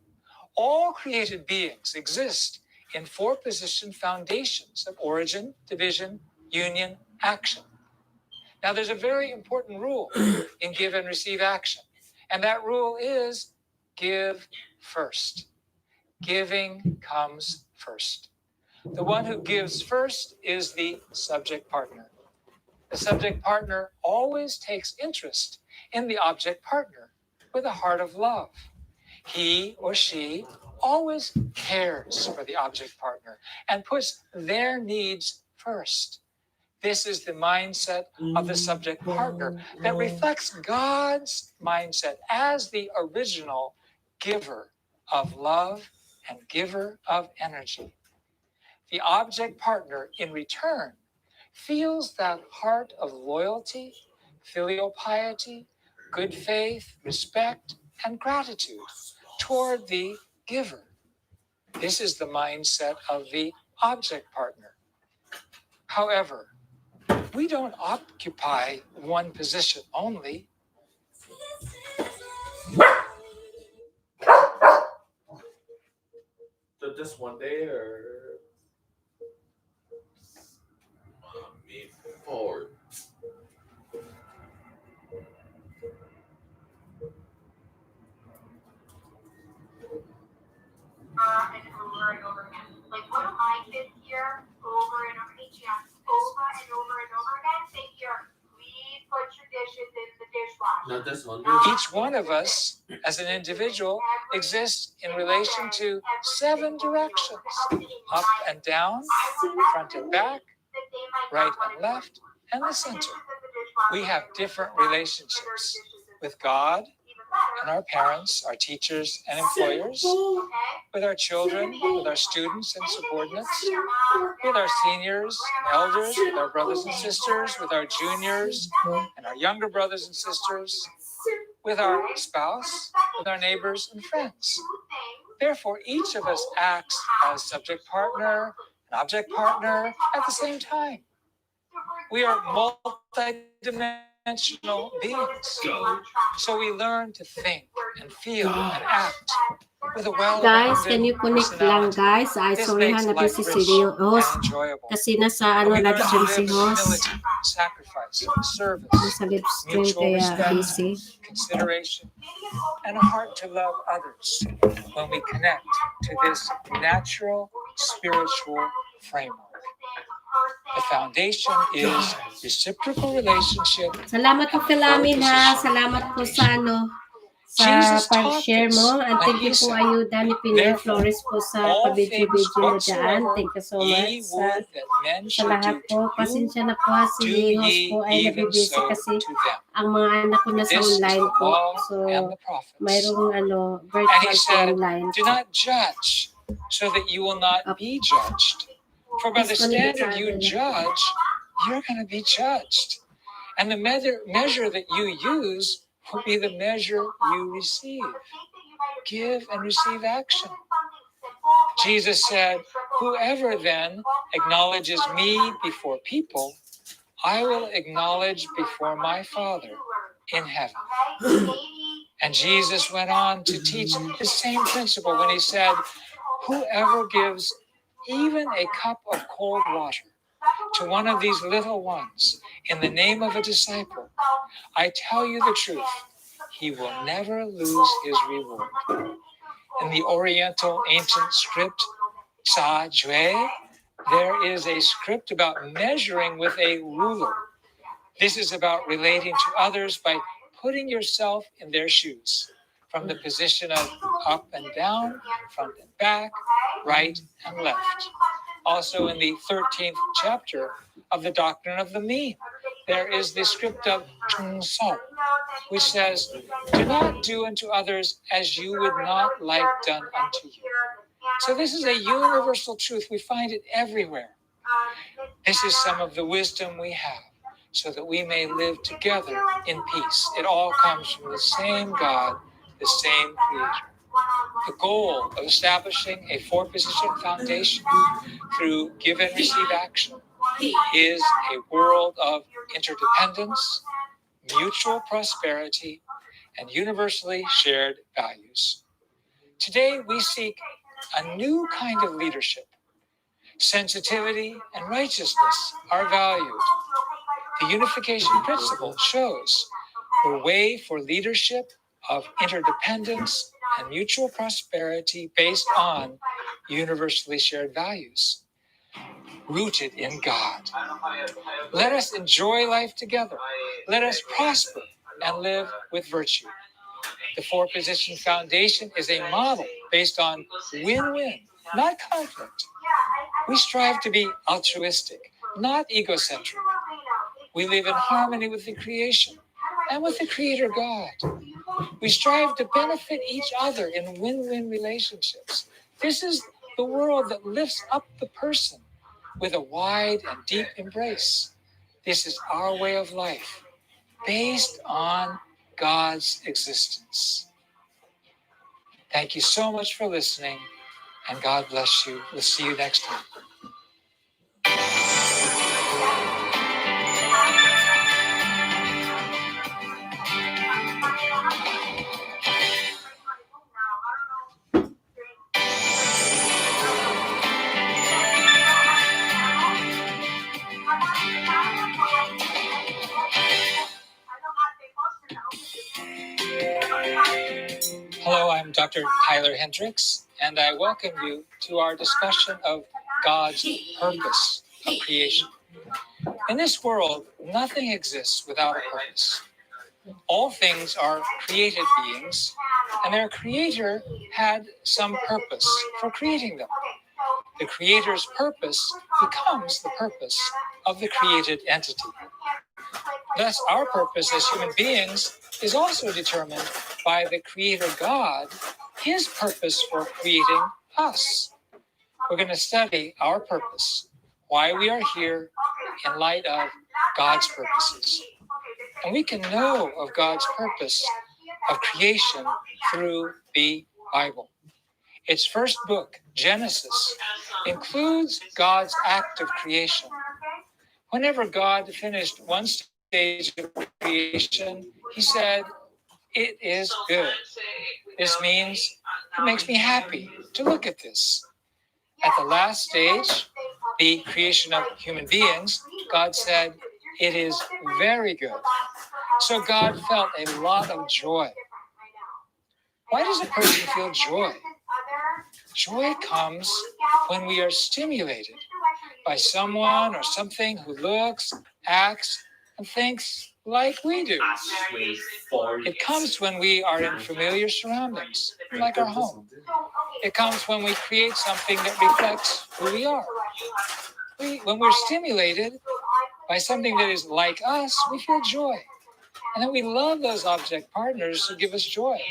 all created beings exist in four-position foundations of origin, division, union, action. Now, there's a very important rule in give and receive action, and that rule is give first. Giving comes first. The one who gives first is the subject partner. The subject partner always takes interest in the object partner with a heart of love. He or she always cares for the object partner and puts their needs first. This is the mindset of the subject partner that reflects God's mindset as the original giver of love and giver of energy. The object partner, in return, feels that heart of loyalty, filial piety, good faith, respect, and gratitude toward the giver. This is the mindset of the object partner. However, we don't occupy one position only. So just one day or me forward. And over and over again. Like one of my kids here, over and over, over and over again, they hear, please put your dishes in the dishwasher. Not this one. Each one of us, as an individual, exists in relation to 7 directions: up and down, front and back, right and left, and the center. We have different relationships with God, and our parents, our teachers and employers, with our children, with our students and subordinates, with our seniors and elders, with our brothers and sisters, with our juniors and our younger brothers and sisters, with our spouse, with our neighbors and friends. Therefore, each of us acts as subject partner and object partner at the same time. We are multidimensional beings. So we learn to think and feel and act with a Guys, can you well-rounded connect lang personality. guys? Ay, This sorry ha, makes na life busy rich si host. and enjoyable. Kasi nasa And we live learn to stream live si with host. humility, sacrifice, service, Nasa live stream mutual kaya respect, busy. consideration, and a heart to love others when we connect to this natural spiritual framework. The foundation is reciprocal relationship. Salamat po Philamin ha. Salamat po sa sa pag-share mo. And thank you po ayuda ni Pinoy Flores po sa pa-video-video mo dyan. Thank you so much sa lahat po. Pasensya na po ha, si host po ay nabibisi kasi ang mga anak ko nasa online po. So, mayroong virtual online. Do not judge so that you will not be judged. For by the standard you judge, you're going to be judged. And the measure that you use will be the measure you receive. Give and receive action. Jesus said, whoever then acknowledges me before people, I will acknowledge before my Father in heaven. And Jesus went on to teach the same principle when he said, whoever gives even a cup of cold water to one of these little ones in the name of a disciple, I tell you the truth, he will never lose his reward. In the Oriental ancient script, Sa Jue, there is a script about measuring with a ruler. This is about relating to others by putting yourself in their shoes, from the position of up and down, front and back, right and left. Also in the 13th chapter of the Doctrine of the Mean, there is the script of Chung Song, which says, do not do unto others as you would not like done unto you. So this is a universal truth. We find it everywhere. This is some of the wisdom we have so that we may live together in peace. It all comes from the same God, the same Creator. The goal of establishing a four-position foundation through give and receive action is a world of interdependence, mutual prosperity, and universally shared values. Today, we seek a new kind of leadership. Sensitivity and righteousness are valued. The unification principle shows the way for leadership of interdependence and mutual prosperity based on universally shared values, rooted in God. Let us enjoy life together. Let us prosper and live with virtue. The four-position foundation is a model based on win-win, not conflict. We strive to be altruistic, not egocentric. We live in harmony with the creation and with the Creator God. We strive to benefit each other in win-win relationships. This is the world that lifts up the person with a wide and deep embrace. This is our way of life, based on God's existence. Thank you so much for listening, and God bless you. We'll see you next time. Hello, I'm Dr. Tyler Hendricks, and I welcome you to our discussion of God's purpose of creation. In this world, nothing exists without a purpose. All things are created beings, and their creator had some purpose for creating them. The creator's purpose becomes the purpose of the created entity. Thus, our purpose as human beings is also determined by the Creator God, His purpose for creating us. We're going to study our purpose, why we are here in light of God's purposes. And we can know of God's purpose of creation through the Bible. Its first book, Genesis, includes God's act of creation. Whenever God finished one stage of creation, He said, "It is good." This means it makes me happy to look at this. At the last stage, the creation of human beings, God said, "It is very good." So God felt a lot of joy. Why does a person feel joy? Joy comes when we are stimulated by someone or something who looks, acts, and thinks like we do. It comes when we are in familiar surroundings, like our home. It comes when we create something that reflects who we are. When we're stimulated by something that is like us, we feel joy. And then we love those object partners who give us joy.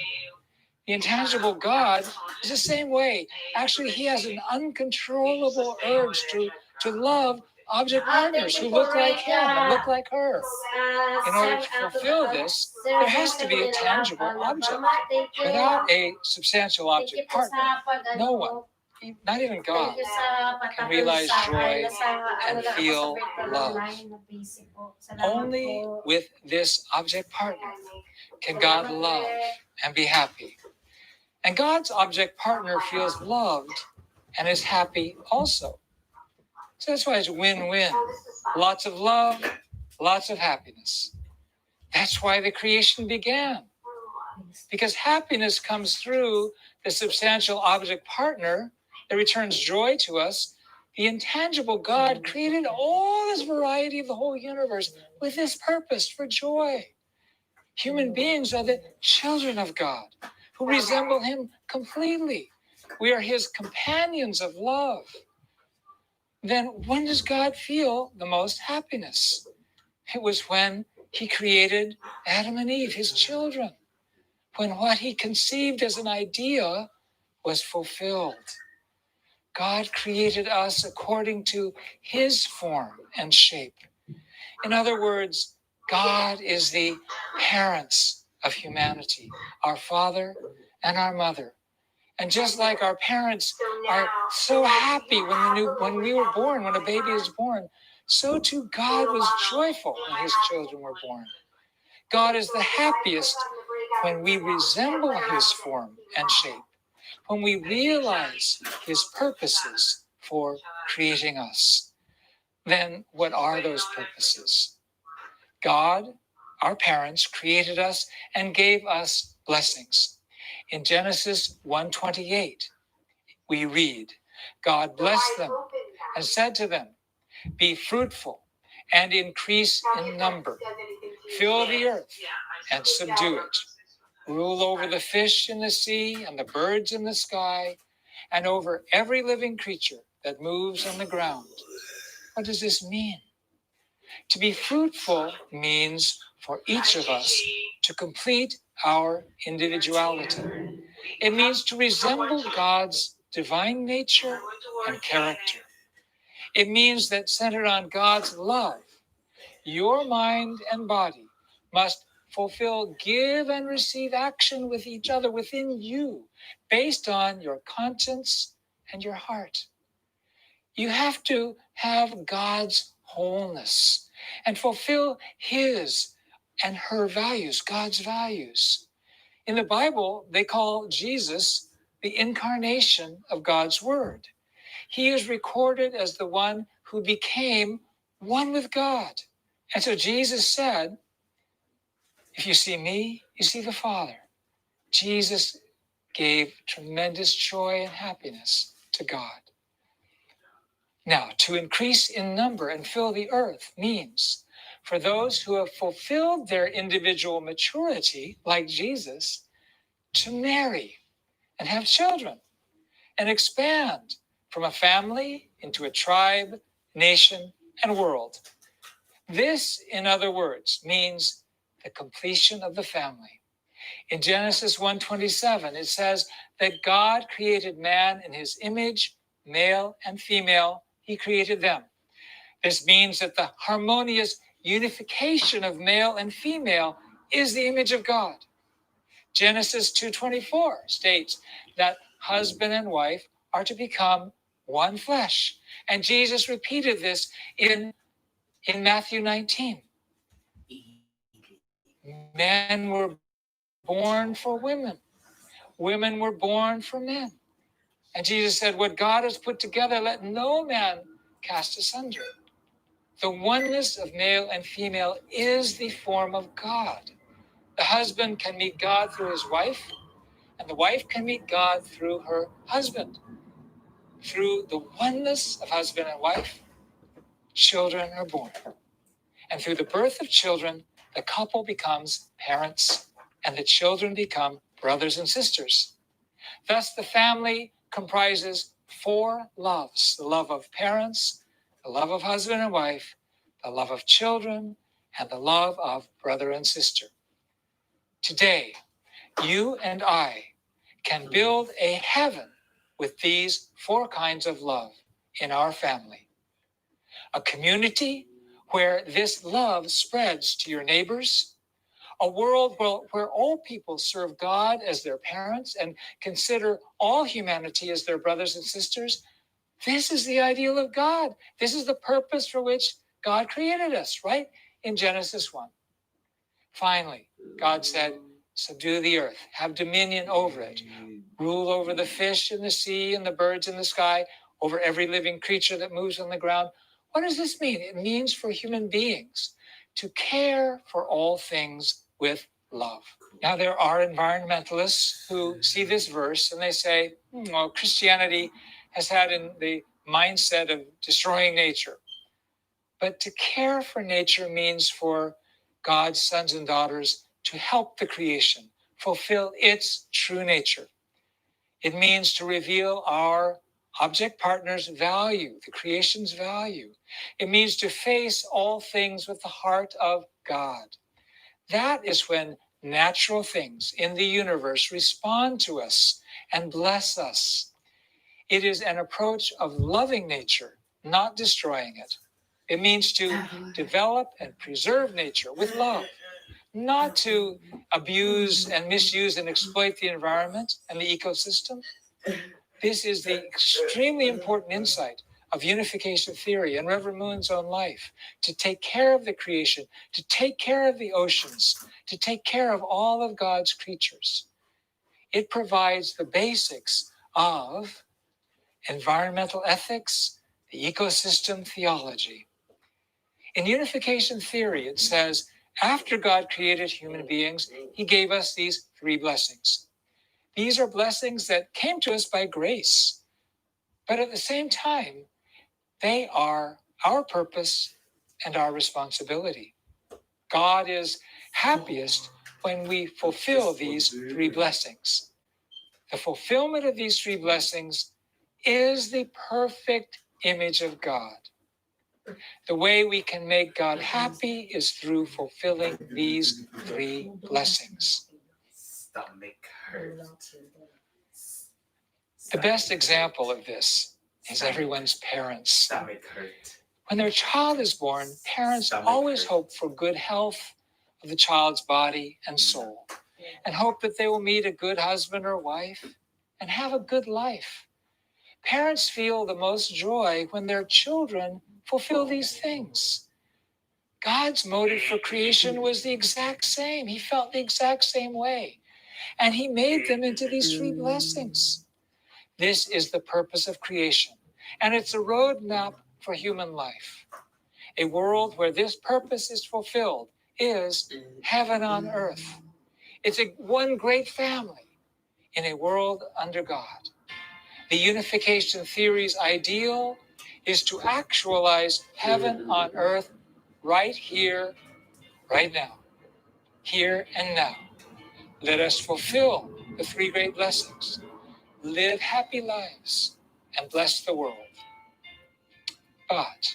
The intangible God is the same way. Actually, He has an uncontrollable urge to love object partners who look like Him and look like her. In order to fulfill this, there has to be a tangible object. Without a substantial object partner, no one, not even God, can realize joy and feel love. Only with this object partner can God love and be happy. And God's object partner feels loved and is happy also. So that's why it's win-win. Lots of love, lots of happiness. That's why the creation began. Because happiness comes through the substantial object partner that returns joy to us. The intangible God created all this variety of the whole universe with this purpose for joy. Human beings are the children of God who resemble Him completely. We are His companions of love. Then when does God feel the most happiness? It was when He created Adam and Eve, His children, when what He conceived as an idea was fulfilled. God created us according to His form and shape. In other words, God is the parents of humanity, our father and our mother. And just like our parents are so happy when we were born, when a baby is born, so too God was joyful when His children were born. God is the happiest when we resemble His form and shape, when we realize His purposes for creating us. Then what are those purposes? God, our parents, created us and gave us blessings. In Genesis 1:28, we read, God blessed them and said to them, "Be fruitful and increase in number. Fill the earth and subdue it. Rule over the fish in the sea and the birds in the sky, and over every living creature that moves on the ground." What does this mean? To be fruitful means for each of us to complete our individuality. It means to resemble God's divine nature and character. It means that centered on God's love, your mind and body must fulfill give and receive action with each other within you based on your conscience and your heart. You have to have God's wholeness and fulfill His and her values, God's values. In the Bible, they call Jesus the incarnation of God's Word. He is recorded as the one who became one with God. And so Jesus said, "If you see me, you see the Father." Jesus gave tremendous joy and happiness to God. Now, to increase in number and fill the earth means for those who have fulfilled their individual maturity, like Jesus, to marry and have children and expand from a family into a tribe, nation, and world. This, in other words, means the completion of the family. In Genesis 1:27, it says that God created man in his image, male and female, he created them. This means that the harmonious unification of male and female is the image of God. Genesis 2:24 states that husband and wife are to become one flesh. And Jesus repeated this in Matthew 19. Men were born for women. Women were born for men. And Jesus said, what God has put together, let no man cast asunder. The oneness of male and female is the form of God. The husband can meet God through his wife, and the wife can meet God through her husband. Through the oneness of husband and wife, children are born. And through the birth of children, the couple becomes parents, and the children become brothers and sisters. Thus, the family comprises 4 loves: the love of parents, the love of husband and wife, the love of children, and the love of brother and sister. Today, you and I can build a heaven with these 4 kinds of love in our family. A community where this love spreads to your neighbors. A world where all people serve God as their parents and consider all humanity as their brothers and sisters. This is the ideal of God. This is the purpose for which God created us, right? In Genesis 1. Finally, God said, subdue the earth, have dominion over it, rule over the fish in the sea and the birds in the sky, over every living creature that moves on the ground. What does this mean? It means for human beings to care for all things with love. Now, there are environmentalists who see this verse and they say, well, Christianity has had in the mindset of destroying nature. But to care for nature means for God's sons and daughters to help the creation fulfill its true nature. It means to reveal our object partner's value, the creation's value. It means to face all things with the heart of God. That is when natural things in the universe respond to us and bless us. It is an approach of loving nature, not destroying it. It means to develop and preserve nature with love, not to abuse and misuse and exploit the environment and the ecosystem. This is the extremely important insight of unification theory and Reverend Moon's own life, to take care of the creation, to take care of the oceans, to take care of all of God's creatures. It provides the basics of environmental ethics, the ecosystem theology. In unification theory, it says, after God created human beings, he gave us these 3 blessings. These are blessings that came to us by grace, but at the same time, they are our purpose and our responsibility. God is happiest when we fulfill these 3 blessings. The fulfillment of these 3 blessings is the perfect image of God. The way we can make God happy is through fulfilling these 3 blessings. Stomach hurt. The best example of this is everyone's parents. Stomach hurt. When their child is born, parents always hope for good health of the child's body and soul, and hope that they will meet a good husband or wife and have a good life. Parents feel the most joy when their children fulfill these things. God's motive for creation was the exact same. He felt the exact same way. And he made them into these 3 blessings. This is the purpose of creation. And it's a roadmap for human life. A world where this purpose is fulfilled is heaven on earth. It's one great family in a world under God. The unification theory's ideal is to actualize heaven on earth right here, right now. Here and now. Let us fulfill the 3 great blessings. Live happy lives and bless the world. But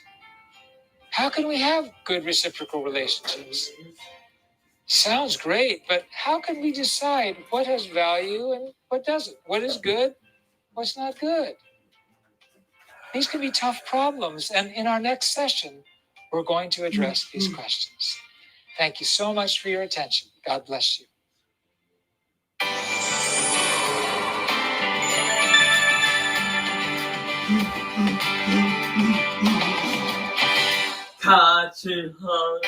How can we have good reciprocal relationships? Sounds great, but how can we decide what has value and what doesn't? What is good? What's not good? These can be tough problems, and in our next session, we're going to address these questions. Thank you so much for your attention. God bless you. 他去喝。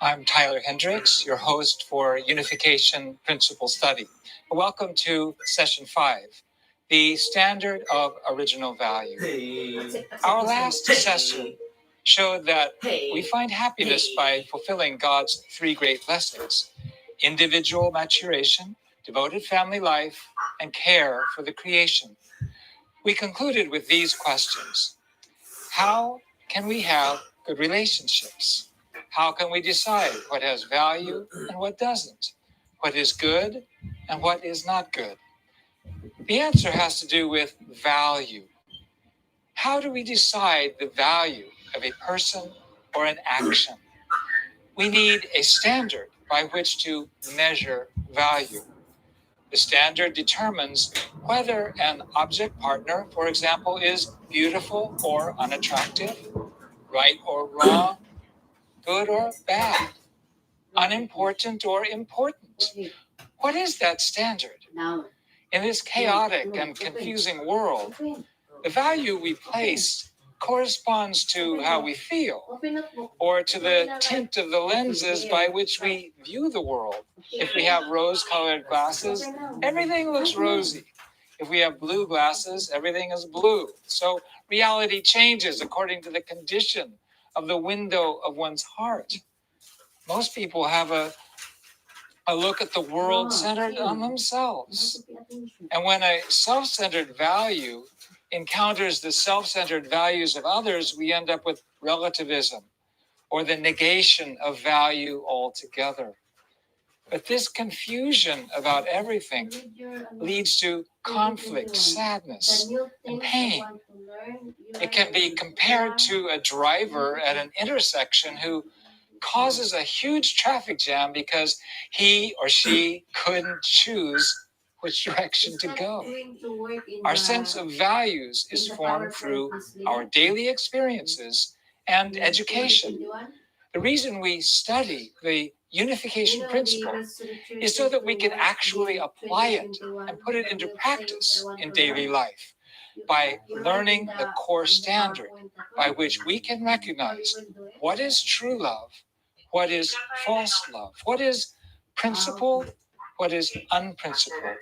I'm Tyler Hendricks, your host for Unification Principle Study. Welcome to Session 5, the Standard of Original Value. Our last session showed that we find happiness by fulfilling God's three great blessings: individual maturation, devoted family life, and care for the creation. We concluded with these questions. How can we have good relationships? How can we decide what has value and what doesn't? What is good and what is not good? The answer has to do with value. How do we decide the value of a person or an action? We need a standard by which to measure value. The standard determines whether an object partner, for example, is beautiful or unattractive, right or wrong, good or bad, unimportant or important. What is that standard? In this chaotic and confusing world, the value we place corresponds to how we feel, or to the tint of the lenses by which we view the world. If we have rose-colored glasses, everything looks rosy. If we have blue glasses, everything is blue. So reality changes according to the condition of the window of one's heart. Most people have a look at the world centered on themselves. And when a self-centered value encounters the self-centered values of others, we end up with relativism or the negation of value altogether. But this confusion about everything leads to conflict, sadness, and pain. It can be compared to a driver at an intersection who causes a huge traffic jam because he or she couldn't choose which direction to go. Our sense of values is formed through our daily experiences and education. The reason we study the unification principle is so that we can actually apply it and put it into practice in daily life by learning the core standard by which we can recognize what is true love, what is false love, what is principled, what is unprincipled,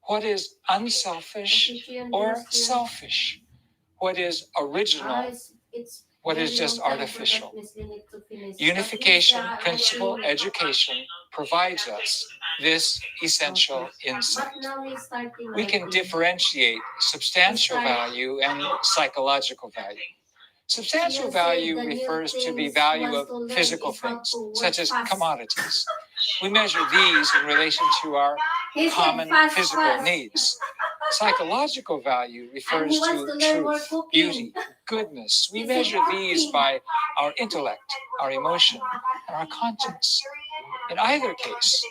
what is unselfish or selfish, what is original, what is just artificial. Unification principle education provides us this essential insight. We can differentiate substantial value and psychological value. Substantial value refers to the value of physical things, such as commodities. We measure these in relation to our common physical needs. Psychological value refers to truth, beauty, goodness. We measure these by our intellect, our emotion, and our conscience. In either case,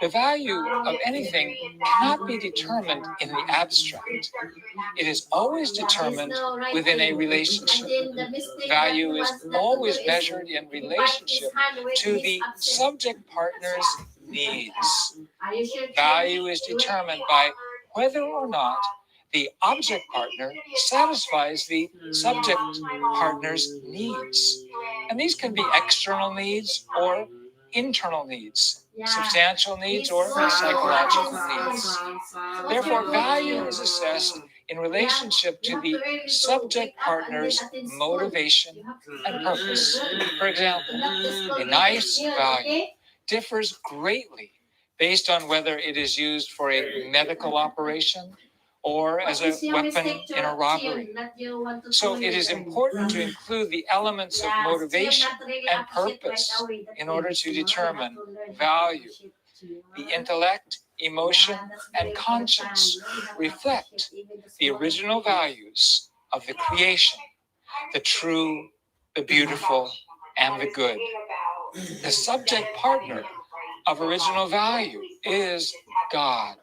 the value of anything cannot be determined in the abstract. It is always determined within a relationship. Value is always measured in relationship to the subject partner's needs. Value is determined by whether or not the object partner satisfies the subject partner's needs. And these can be external needs or internal needs, substantial needs or psychological needs. Therefore, value is assessed in relationship to the subject partner's motivation and purpose. For example, a nice value differs greatly based on whether it is used for a medical operation or as a weapon in a robbery. So it is important to include the elements of motivation and purpose in order to determine value. The intellect, emotion, and conscience reflect the original values of the creation, the true, the beautiful, and the good. The subject partner of original value is God.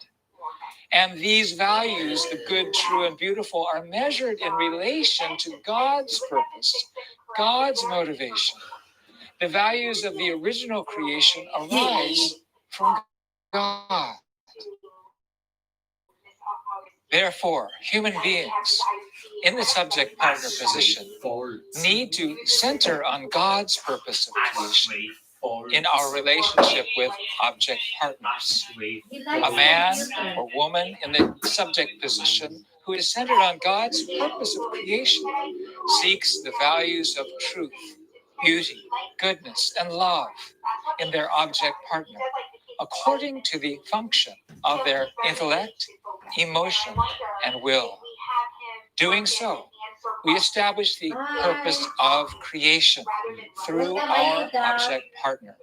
And these values, the good, true, and beautiful, are measured in relation to God's purpose, God's motivation. The values of the original creation arise from God. Therefore, human beings in the subject partner position need to center on God's purpose of creation in our relationship with object partners. A man or woman in the subject position who is centered on God's purpose of creation seeks the values of truth, beauty, goodness, and love in their object partner, according to the function of their intellect, emotion, and will. Doing so, we establish the purpose of creation through our object partner.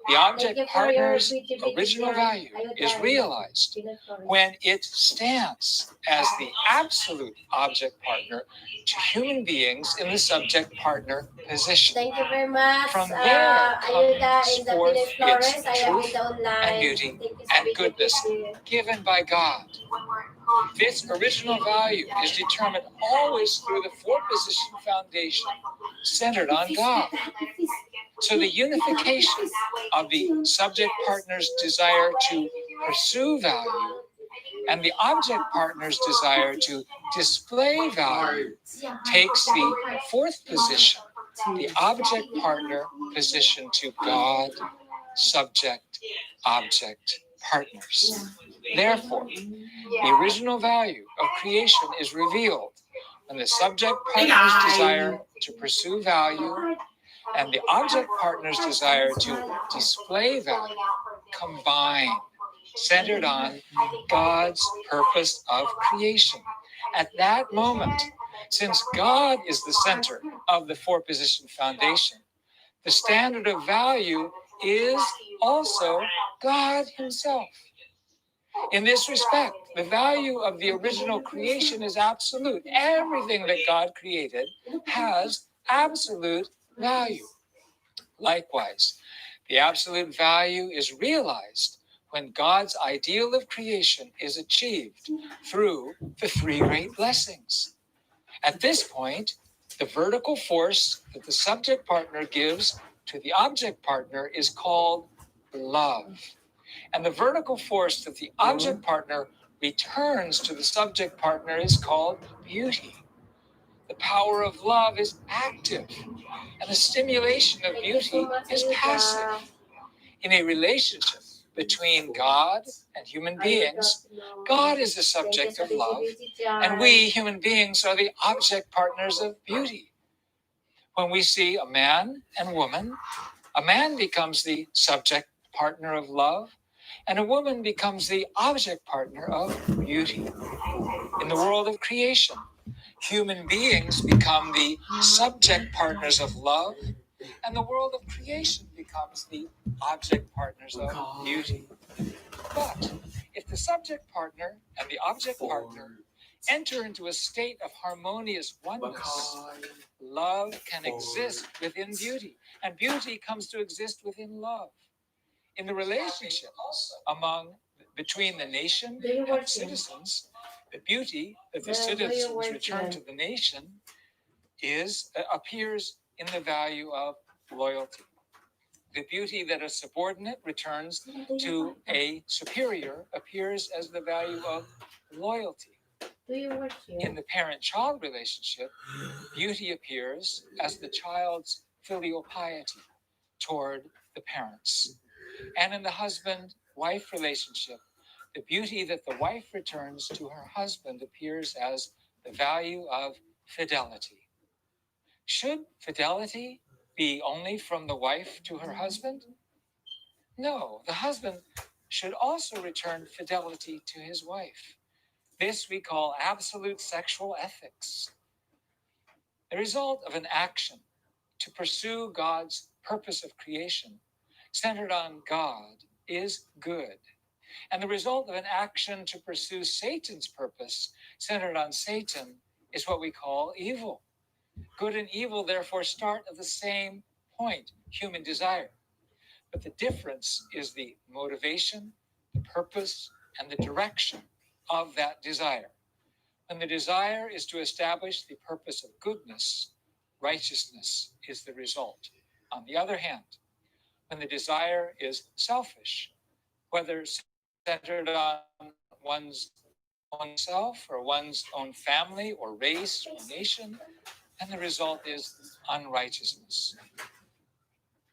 The object partner's original value is realized when it stands as the absolute object partner to human beings in the subject partner position. Thank you very much. From there comes in the forth Philip its Flores, truth online. and beauty Thank you and so goodness much. given by God. This original value is determined always through the four-position foundation centered on God. So the unification of the subject partner's desire to pursue value and the object partner's desire to display value takes the fourth position, the object partner position, to God, subject, object partners. Therefore, the original value of creation is revealed when the subject partner's desire to pursue value and the object partner's desire to display value combine, centered on God's purpose of creation. At that moment, since God is the center of the four-position foundation, the standard of value is also God Himself. In this respect, the value of the original creation is absolute. Everything that God created has absolute value. Likewise, the absolute value is realized when God's ideal of creation is achieved through the three great blessings. At this point, the vertical force that the subject partner gives to the object partner is called love. And the vertical force that the object partner returns to the subject partner is called beauty. The power of love is active, and the stimulation of beauty is passive. In a relationship between God and human beings, God is the subject of love, and we, human beings, are the object partners of beauty. When we see a man and woman, a man becomes the subject partner of love, and a woman becomes the object partner of beauty. In the world of creation, human beings become the subject partners of love, and the world of creation becomes the object partners of beauty. But if the subject partner and the object partner enter into a state of harmonious oneness, love can exist within beauty, and beauty comes to exist within love. In the relationships between the nation and citizens, the beauty that the citizens return to the nation appears in the value of loyalty. The beauty that a subordinate returns to a superior appears as the value of loyalty. In the parent-child relationship, beauty appears as the child's filial piety toward the parents. And in the husband-wife relationship, the beauty that the wife returns to her husband appears as the value of fidelity. Should fidelity be only from the wife to her husband? No, the husband should also return fidelity to his wife. This we call absolute sexual ethics. The result of an action to pursue God's purpose of creation, centered on God, is good. And the result of an action to pursue Satan's purpose, centered on Satan, is what we call evil. Good and evil, therefore, start at the same point, human desire. But the difference is the motivation, the purpose, and the direction of that desire. When the desire is to establish the purpose of goodness, righteousness is the result. On the other hand, when the desire is selfish, whether centered on one's own self or one's own family or race or nation, then the result is unrighteousness.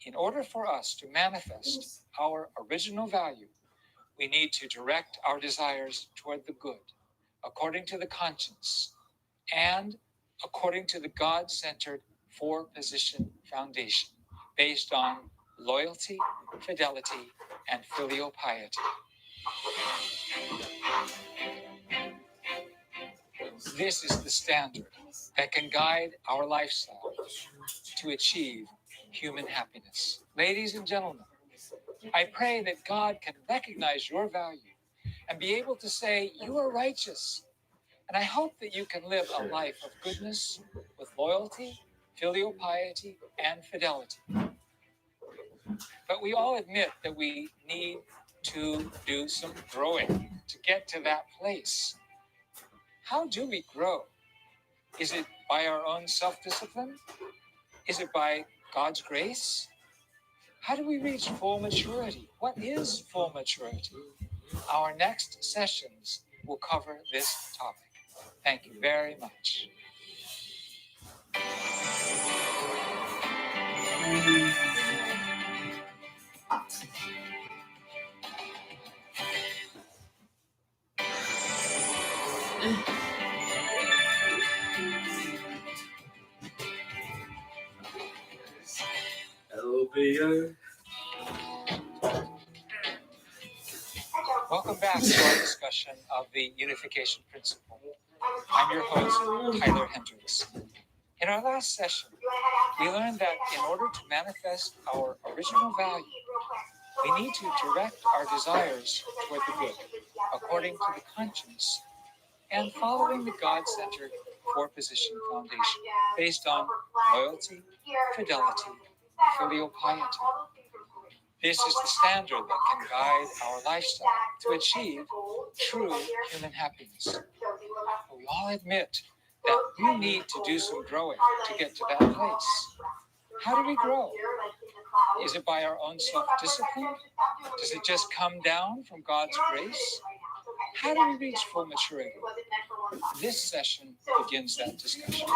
In order for us to manifest our original value, we need to direct our desires toward the good, according to the conscience, and according to the God-centered four-position foundation, based on loyalty, fidelity, and filial piety. This is the standard that can guide our lifestyle to achieve human happiness. Ladies and gentlemen, I pray that God can recognize your value and be able to say, you are righteous. And I hope that you can live a life of goodness with loyalty, filial piety, and fidelity. But we all admit that we need to do some growing to get to that place. How do we grow? Is it by our own self-discipline? Is it by God's grace? How do we reach full maturity? What is full maturity? Our next sessions will cover this topic. Thank you very much. Welcome back to our discussion of the unification principle. I'm your host, Tyler Hendricks. In our last session, we learned that in order to manifest our original value, we need to direct our desires toward the good, according to the conscience, and following the God-centered four-position foundation, based on loyalty, fidelity, filial piety. This is the standard that can guide our lifestyle to achieve true human happiness. We all admit that we need to do some growing to get to that place. How do we grow? Is it by our own self-discipline? Does it just come down from God's grace? How do we reach full maturity? This session begins that discussion.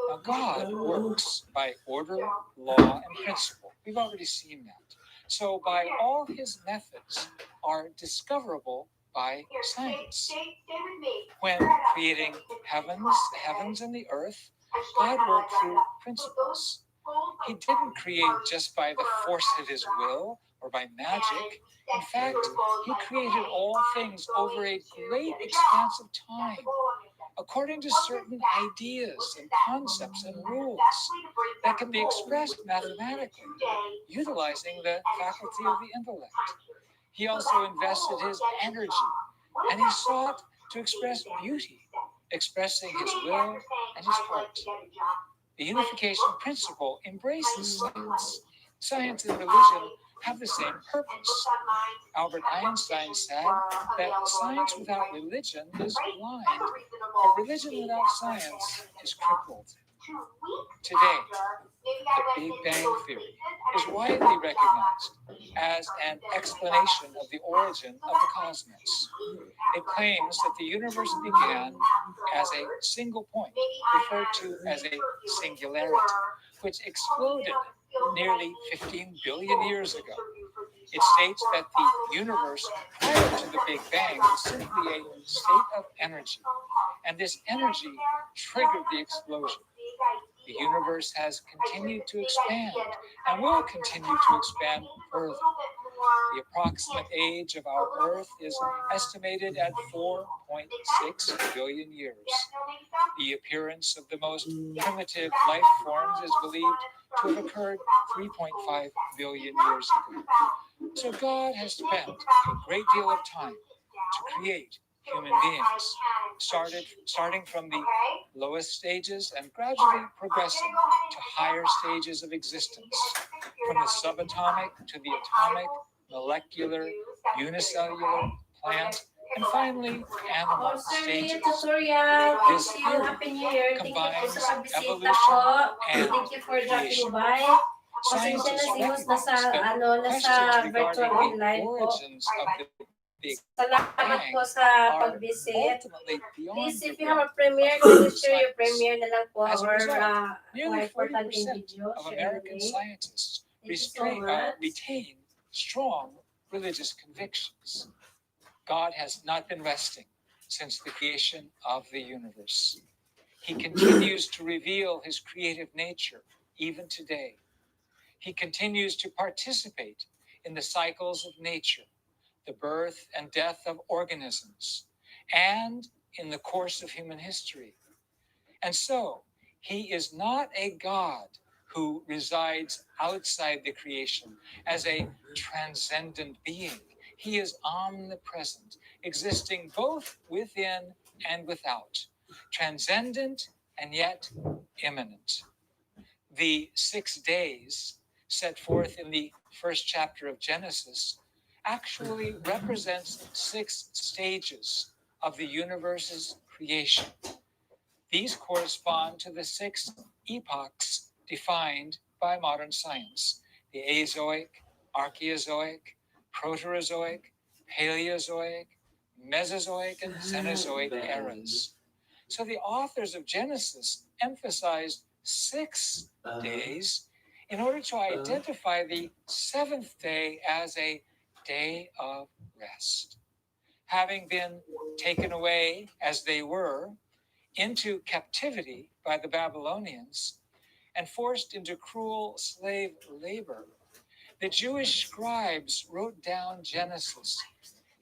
Now, God works by order, law, and principle. We've already seen that. So, by all his methods are discoverable by science. When creating the heavens and the earth, God worked through principles. He didn't create just by the force of his will or by magic. In fact, he created all things over a great expanse of time, according to certain ideas and concepts and rules that can be expressed mathematically, utilizing the faculty of the intellect. He also invested his energy, and he sought to express beauty, expressing his will and his heart. The unification principle embraces science. Science and religion have the same purpose. Albert Einstein said that science without religion is blind, but religion without science is crippled. Today, the Big Bang Theory is widely recognized as an explanation of the origin of the cosmos. It claims that the universe began as a single point, referred to as a singularity, which exploded nearly 15 billion years ago. It states that the universe prior to the Big Bang was simply a state of energy, and this energy triggered the explosion. The universe has continued to expand and will continue to expand further. The approximate age of our Earth is estimated at 4.6 billion years. The appearance of the most primitive life forms is believed to have occurred 3.5 billion years ago. So God has spent a great deal of time to create human beings, starting from the lowest stages and gradually progressing to higher stages of existence, from the subatomic to the atomic, molecular, unicellular, plant, and finally animal Oh, sorry, stages. tutorial. This Thank you. Happy New Year. Thank you po combines sa pagbisita evolution po. and Thank you for creation. dropping by. Pasensya na Scientists si Host nasa, recognize that nasa questions virtual regarding the online po. origins of the Big Salamat Bang po sa are pag-visit. ultimately beyond Please, the if you have realm a premiere, of kindly share your science. premiere na lang po As a or result, mga Nearly important 40% video. of Share American the link. scientists Thank you so much. retain strong religious convictions. God has not been resting since the creation of the universe. He continues to reveal his creative nature even today. He continues to participate in the cycles of nature, the birth and death of organisms, and in the course of human history. And so, he is not a God who resides outside the creation as a transcendent being. He is omnipresent, existing both within and without, transcendent and yet immanent. The 6 days set forth in the first chapter of Genesis actually represents 6 stages of the universe's creation. These correspond to the 6 epochs defined by modern science: the Azoic, Archaeozoic, Proterozoic, Paleozoic, Mesozoic, and Cenozoic eras. So the authors of Genesis emphasized 6 days in order to identify the 7th day as a day of rest. Having been taken away, as they were, into captivity by the Babylonians and forced into cruel slave labor, the Jewish scribes wrote down Genesis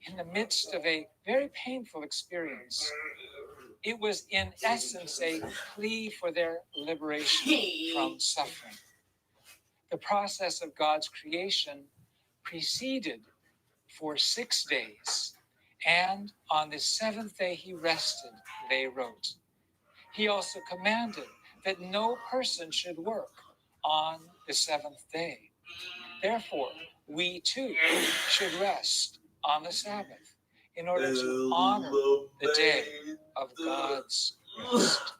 in the midst of a very painful experience. It was, in essence, a plea for their liberation from suffering. The process of God's creation proceeded for 6 days, and on the 7th day he rested, they wrote. He also commanded that no person should work on the 7th day. Therefore, we too should rest on the Sabbath in order to honor the day of God's rest.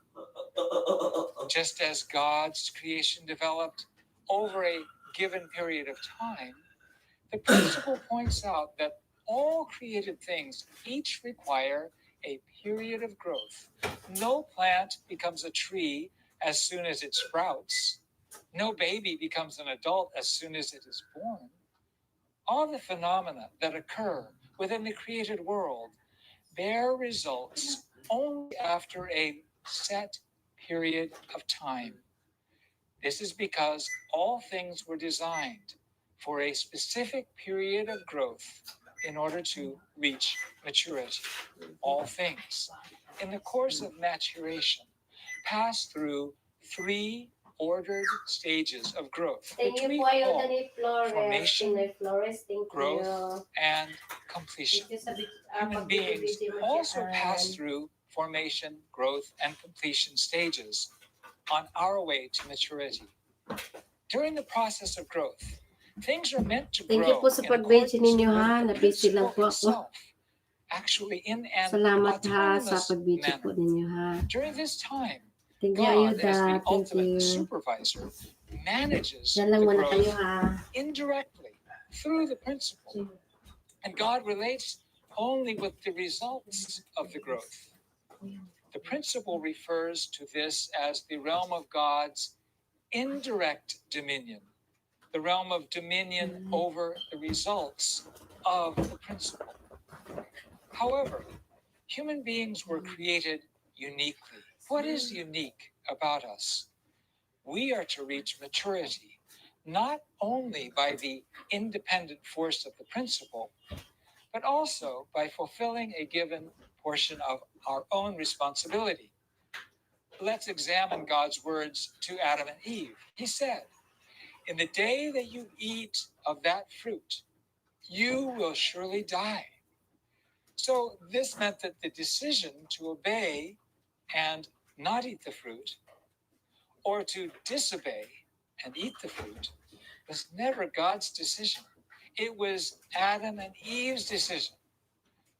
Just as God's creation developed over a given period of time, the principle points out that all created things each require a period of growth. No plant becomes a tree as soon as it sprouts. No baby becomes an adult as soon as it is born. All the phenomena that occur within the created world bear results only after a set period of time. This is because all things were designed for a specific period of growth in order to reach maturity. All things, in the course of maturation, pass through 3 ordered stages of growth, Thank which you we po, Ayuda call ni Flores. formation, Pinoy Flores, thank growth, you. and completion. Thank you sa Human beings pagbibigay mo also dyan. pass through formation, growth, and completion stages on our way to maturity. During the process of growth, things are meant to Thank you grow po sa in pag-video accordance ninyo with ha. the Na-busy lang po principle ako. itself, actually in an Salamat ha sa autonomous pag-video po manner. ninyo ha. During this time, Thank you, God, as the Ayuda. Thank ultimate you. supervisor, manages Diyan lang the muna kayo growth ha. indirectly through the principle. And God relates only with the results of the growth. The principle refers to this as the realm of God's indirect dominion, the realm of dominion over the results of the principle. However, human beings were created uniquely. What is unique about us? We are to reach maturity not only by the independent force of the principle, but also by fulfilling a given portion of our own responsibility. Let's examine God's words to Adam and Eve. He said, "In the day that you eat of that fruit, you will surely die." So this meant that the decision to obey and not eat the fruit, or to disobey and eat the fruit, was never God's decision. It was Adam and Eve's decision.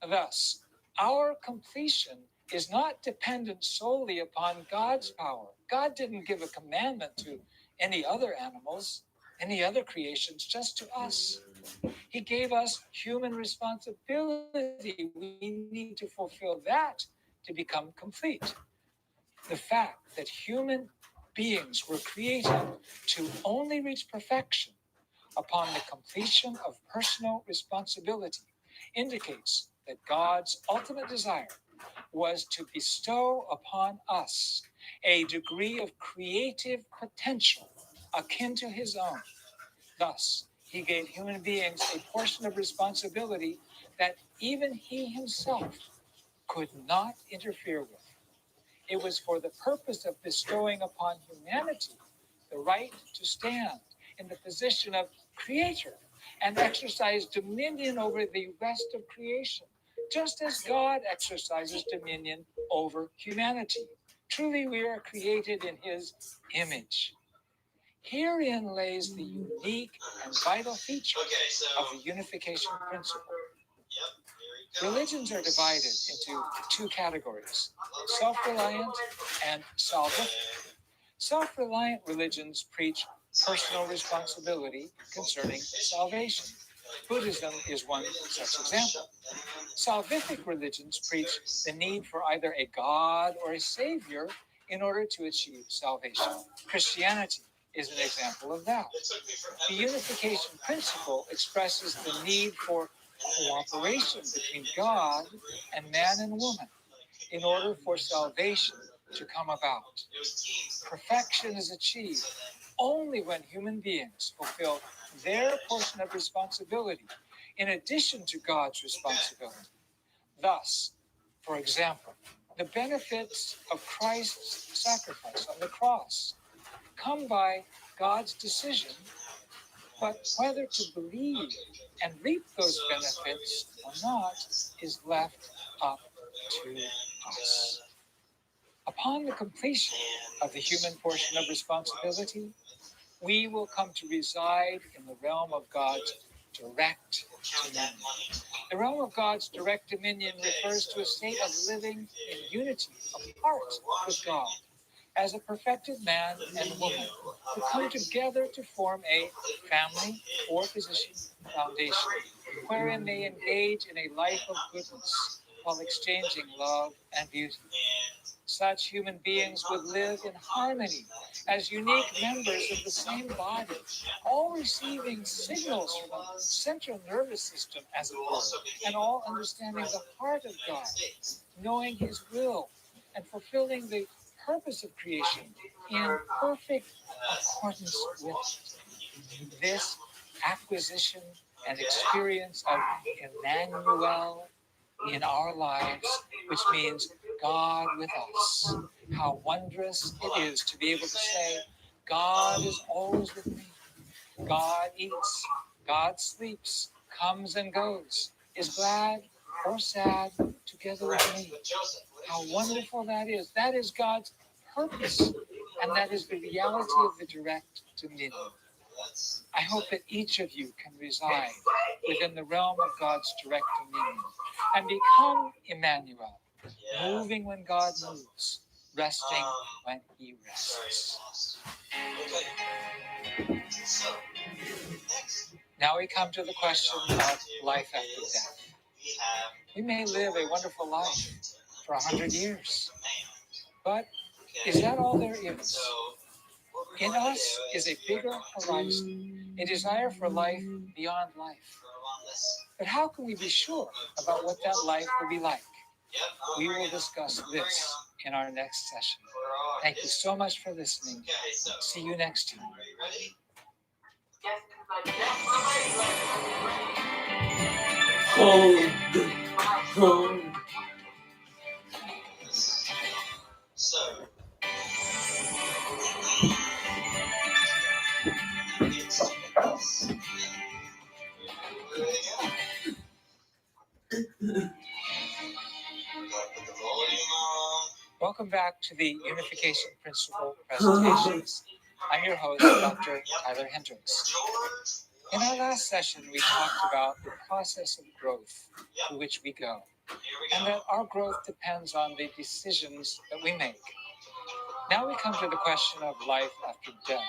Thus, our completion is not dependent solely upon God's power. God didn't give a commandment to any other animals, any other creations, just to us. He gave us human responsibility. We need to fulfill that to become complete. The fact that human beings were created to only reach perfection upon the completion of personal responsibility indicates that God's ultimate desire was to bestow upon us a degree of creative potential akin to his own. Thus, he gave human beings a portion of responsibility that even he himself could not interfere with. It was for the purpose of bestowing upon humanity the right to stand in the position of creator and exercise dominion over the rest of creation, just as God exercises dominion over humanity. Truly, we are created in his image. Herein lays the unique and vital feature Okay, so of the unification principle. yep, here we go. Religions are divided into two categories: self-reliant and salvific. Self-reliant religions preach personal responsibility concerning salvation. Buddhism is one such example. Salvific religions preach the need for either a God or a Savior in order to achieve salvation. Christianity is an example of that. It took me forever. The unification principle expresses the need for cooperation between God and man and woman in order for salvation to come about. It was teams. Perfection is achieved only when human beings fulfill their portion of responsibility in addition to God's responsibility. Thus, for example, the benefits of Christ's sacrifice on the cross come by God's decision, but whether to believe and reap those benefits or not is left up to us. Upon the completion of the human portion of responsibility, we will come to reside in the realm of God's direct dominion. The realm of God's direct dominion refers to a state of living in unity apart with God as a perfected man and woman who come together to form a family or position foundation wherein they engage in a life of goodness while exchanging love and beauty. Such human beings would live in harmony as unique members of the same body, all receiving signals from the central nervous system, as it were, and all understanding the heart of God, knowing his will, and fulfilling the purpose of creation in perfect accordance with it. This acquisition and experience of Emmanuel in our lives, which means God with us. How wondrous it is to be able to say, God is always with me. God eats, God sleeps, comes and goes, is glad or sad together with me. How wonderful that is. That is God's purpose, and that is the reality of the direct dominion. I hope that each of you can reside within the realm of God's direct dominion and become Emmanuel, moving when God moves, resting when he rests. Okay. So, next Now we come to the question of life after death. we have We may live a wonderful life for 100 years, but okay. is that all there is? So, what we're In going to us do is a we are bigger going to horizon, a desire for life beyond life. go on this. But how can we be sure about what that life will be like? Yep, We will discuss this in our next session. Thank you so much for listening. Okay, so See you next time. are you ready? So, it's put the volume on. Welcome back to the Unification Principle presentations. I'm your host, Dr. Tyler Hendricks. George. In our last session, we talked about the process of growth through which we go, Here we and go. that our growth depends on the decisions that we make. Now we come to the question of life after death.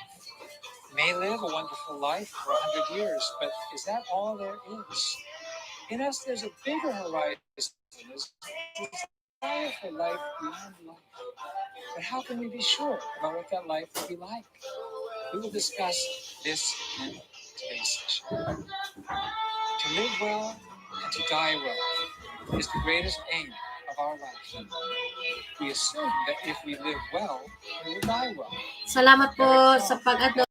We may live a wonderful life for 100 years, but is that all there is? In us, there's a bigger horizon, is the desire for life beyond life. But how can we be sure about what that life will be like? We will discuss this in today's session. To live well and to die well is the greatest aim of our life. We assume that if we live well, we will die well. Salamat po sa pag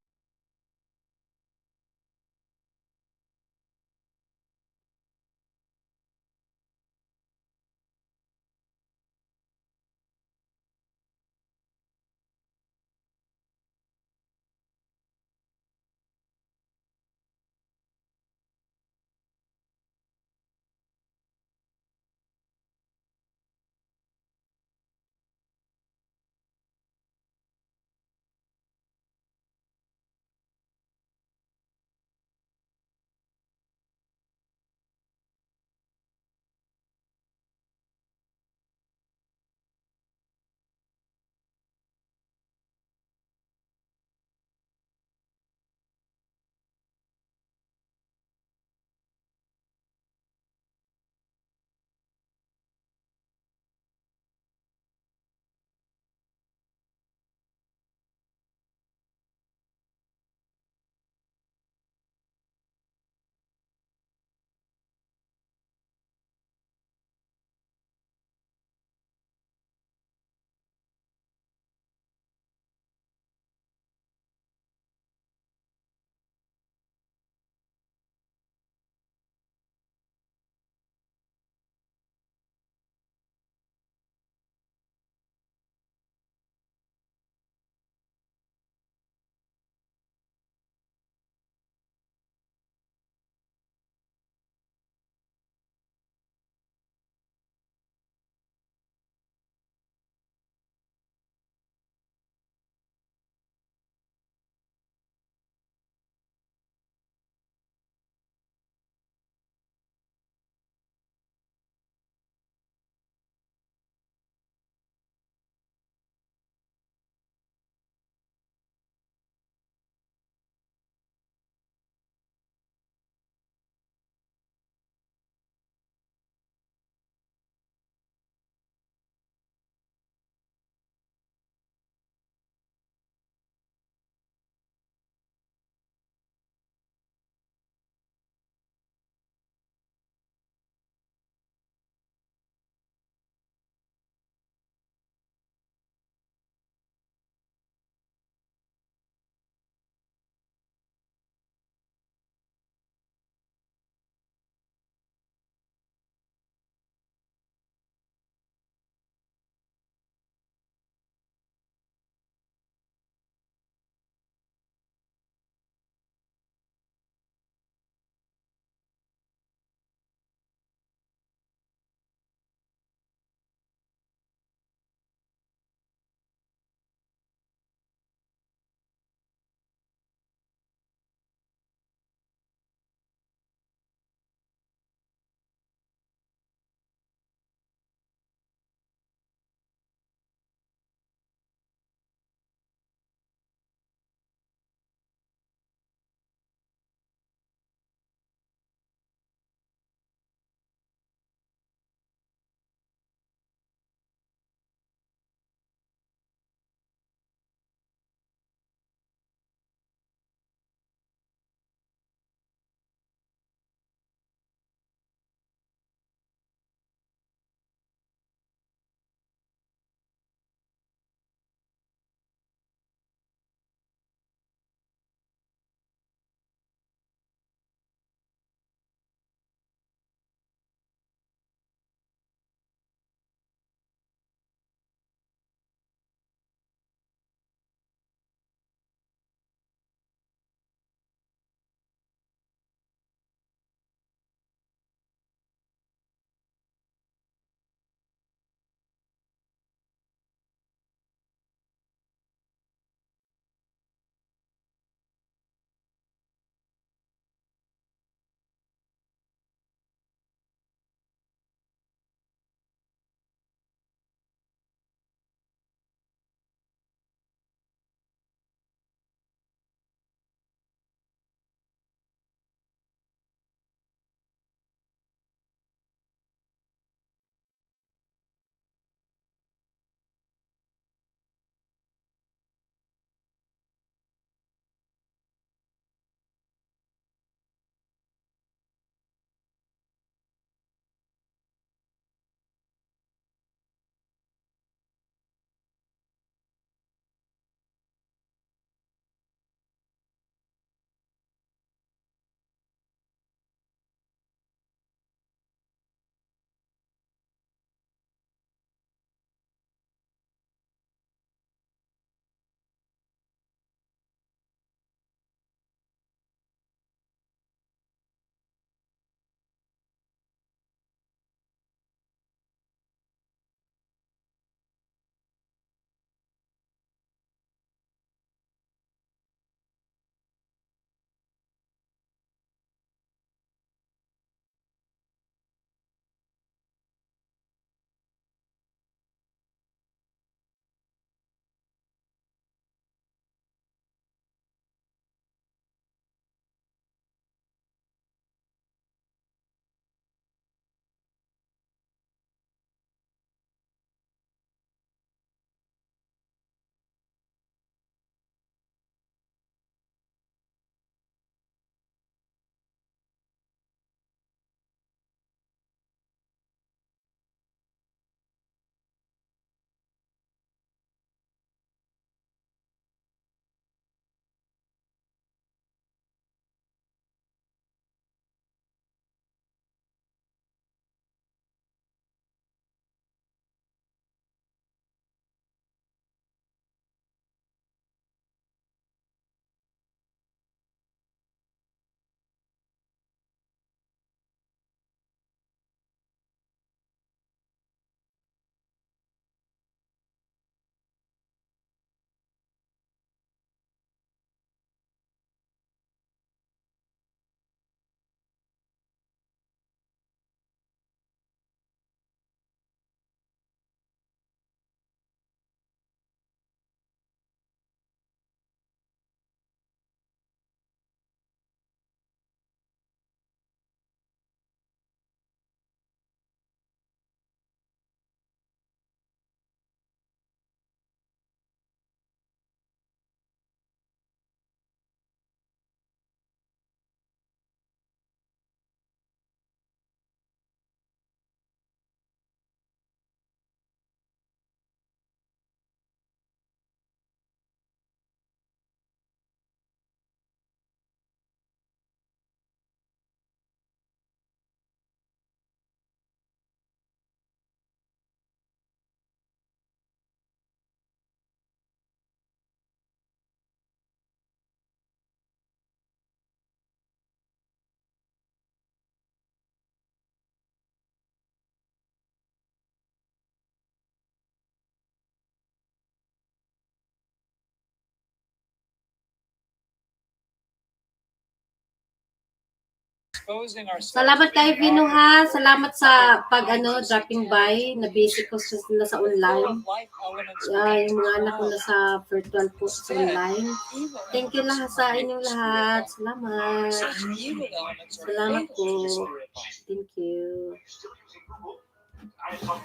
exposing ourselves. Salamat to kay the Vino ha. enormous Salamat sa pag kinds of dropping by. satanic Na-busy ko sa nasa full online. of life elements Yung mga anak ko began to nasa virtual po sa Instead, online. evil Thank you lahat elements sa are inyong being lahat. spirit Salamat. Such evil elements are Salamat able to be po. spirit bound. Thank you. Still using Google? I am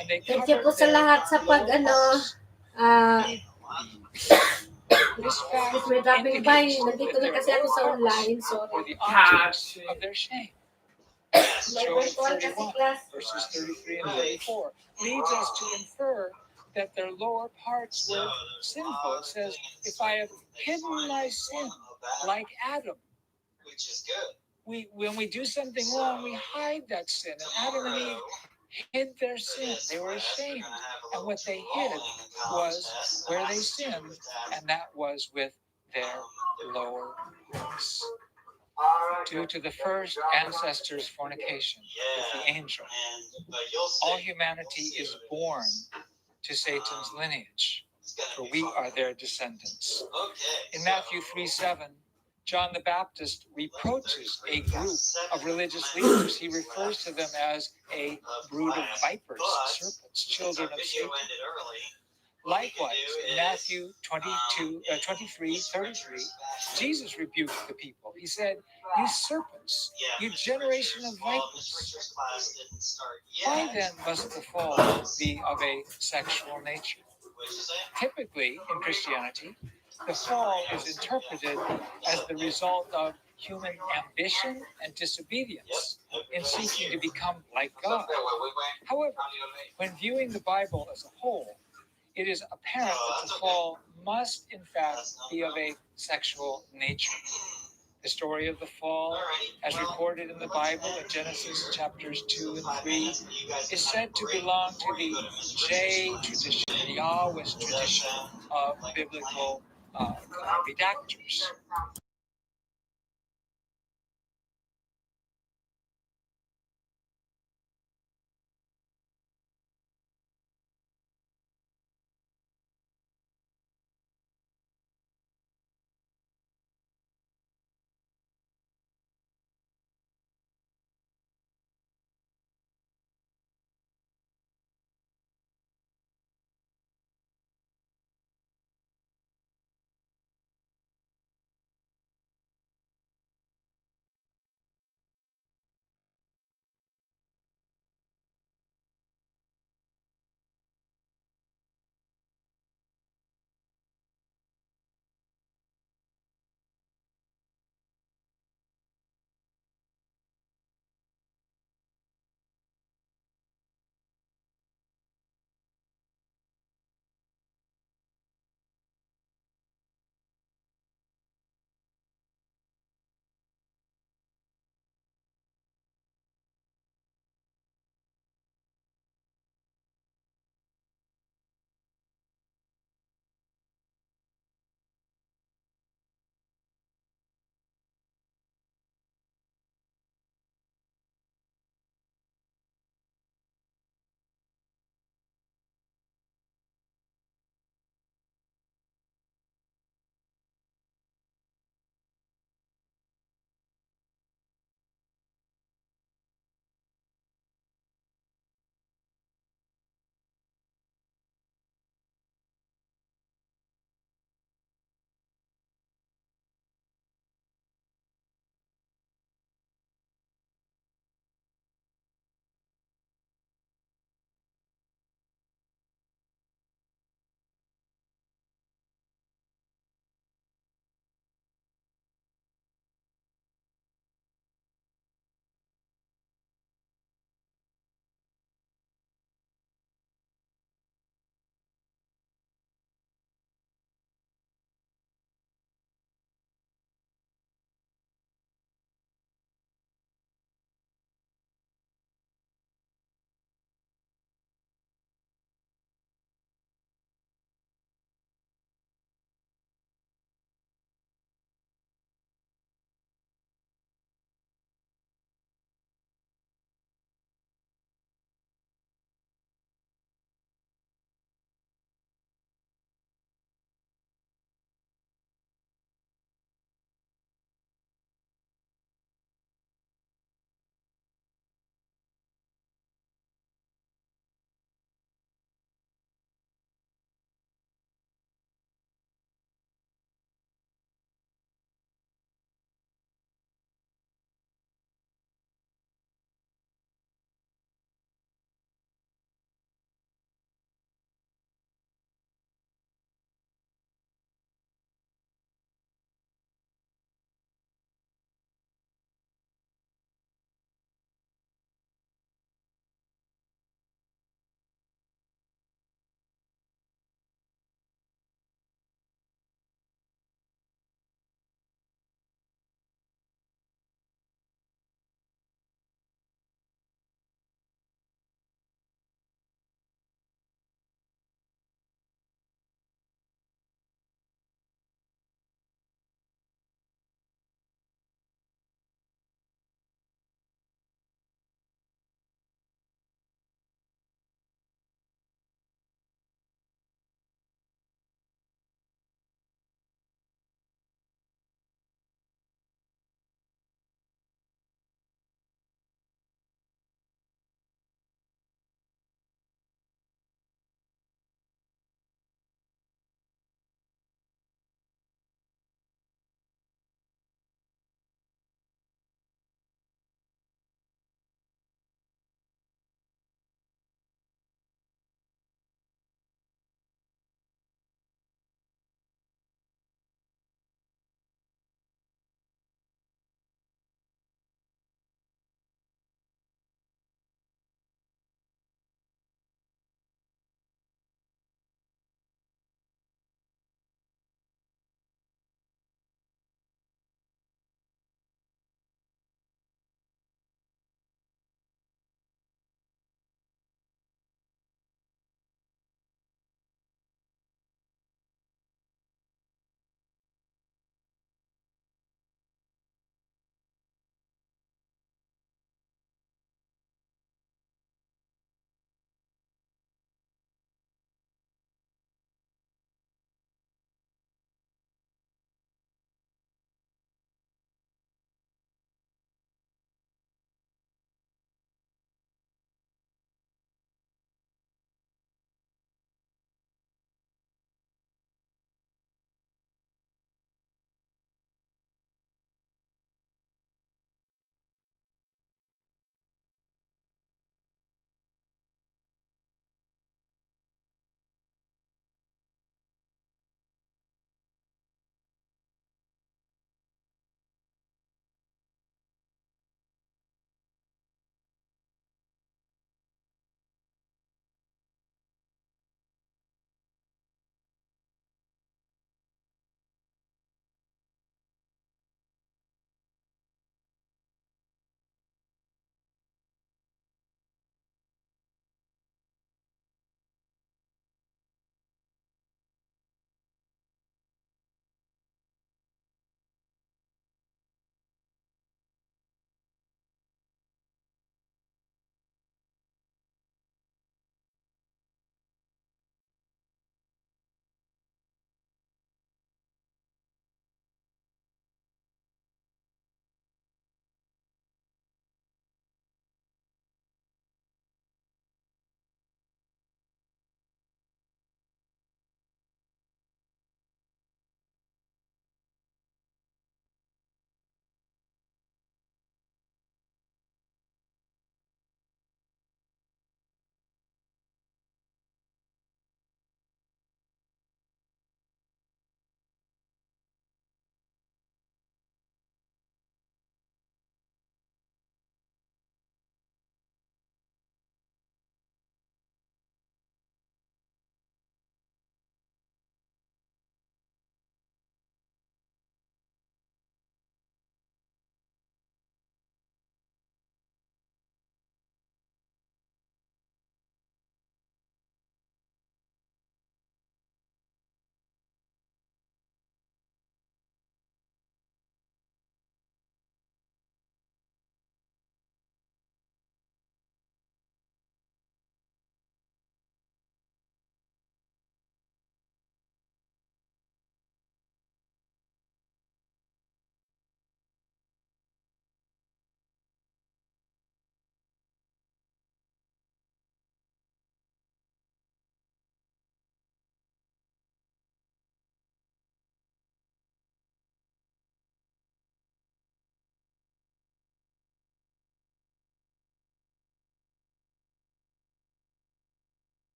and they Thank you po covered sa their lahat sa pag lower ano, parts. This if fact we're dropping by, indicates nandito that na their kasi ako lower sa parts online, were sorry. the objects of their shame. Yes, May Job virtual kasi 31, class. verses 33 and 34 leads us to infer that their lower parts so were sinful. It says, if I have hidden my sin like Adam, which is good. when we do something wrong, we hide that sin. And Adam and Eve hid their sin. They were ashamed. And what they hid was where they sinned, and that was with their lower parts. Due to the first ancestors' fornication with the angel, all humanity is born to Satan's lineage, for we are their descendants. In Matthew 3:7, John the Baptist reproaches a group of religious leaders. He refers to them as a brood of vipers, serpents, children of Satan. Likewise, in Matthew 23:33, Jesus rebuked the people. He said, "You serpents, you generation of vipers, why then must the fall be of a sexual nature?" Typically, in Christianity, the fall is interpreted as the result of human ambition and disobedience in seeking to become like God. However, when viewing the Bible as a whole, it is apparent that the fall must, in fact, be of a sexual nature. The story of the fall, as recorded in the Bible in Genesis chapters 2 and 3, is said to belong to the J tradition, the Yahwist tradition of biblical redactors.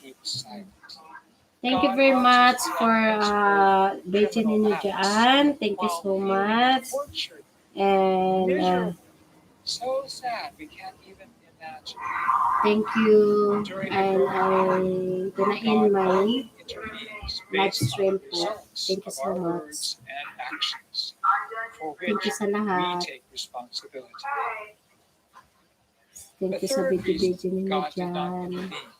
keep silent. Thank you very much for Beijing ninyo dyan. Thank you so much. Tortured, And miserable, so sad we can't even imagine. thank you. And I'm gonna end my Intervenes live based on stream the po. results Thank you of so our much. words and actions, for Thank which you sa we lahat. take responsibility. Thank The you sa third video reason ninyo God did not dyan. intervene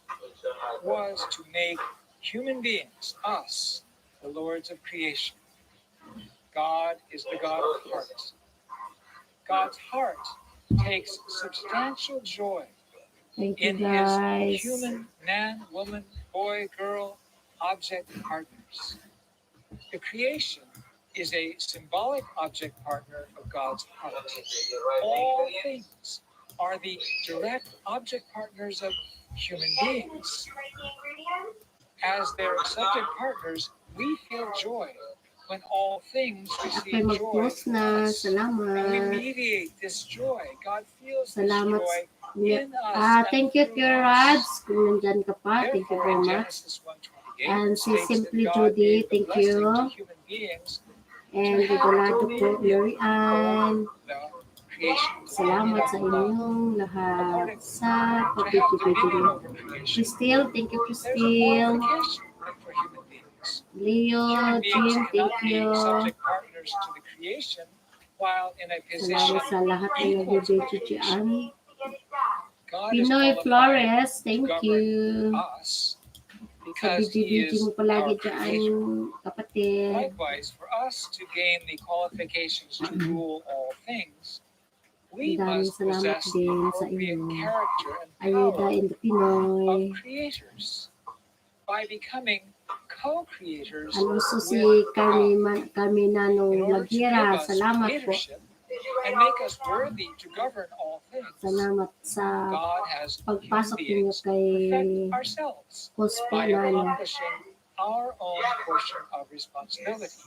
was to make human beings, us, the lords of creation. God is the God of hearts. God's heart takes substantial joy Thank you in his guys. human man, woman, boy, girl, object partners. The creation is a symbolic object partner of God's heart. All things are the direct object partners of human beings. As their subject partners, we feel joy when all things Ako'y receive joy mag-close from na. us. And we Salamat. mediate this joy. God feels this Salamat. joy in us. and Thank you, through Kuya us. Rads. Kung nandyan ka pa, thank you Therefore, very in much. Genesis 1:28, And it si states that Simply God Judy, gave the thank blessing you. to human beings And Rigolado po, Mary Ann. the creation. Salamat sa inyong lahat sa pag-video. over creation. Crystal, thank you, There's a Crystal. qualification for human beings. Leo, Human beings Jim, thank cannot be you. subject partners to the creation while in a position Salamat sa lahat ng equal to nag-video creation. dyan. God is Pinoy qualified Flores, to thank govern you. us Sa because He video is mo palagi our dyan, creator. kapatid. Likewise, for us to gain the qualifications to rule all things, we Maraming must salamat possess the din sa appropriate inyo. character and Ayuda power in the Pinoy. of creators by becoming co-creators And also si with God. Carminanong In order to give Lagira, us salamat po. leadership and make us worthy to govern all things, Salamat sa God has human pagpasok ninyo beings kay perfect ourselves host po by namin. accomplishing our own portion of responsibility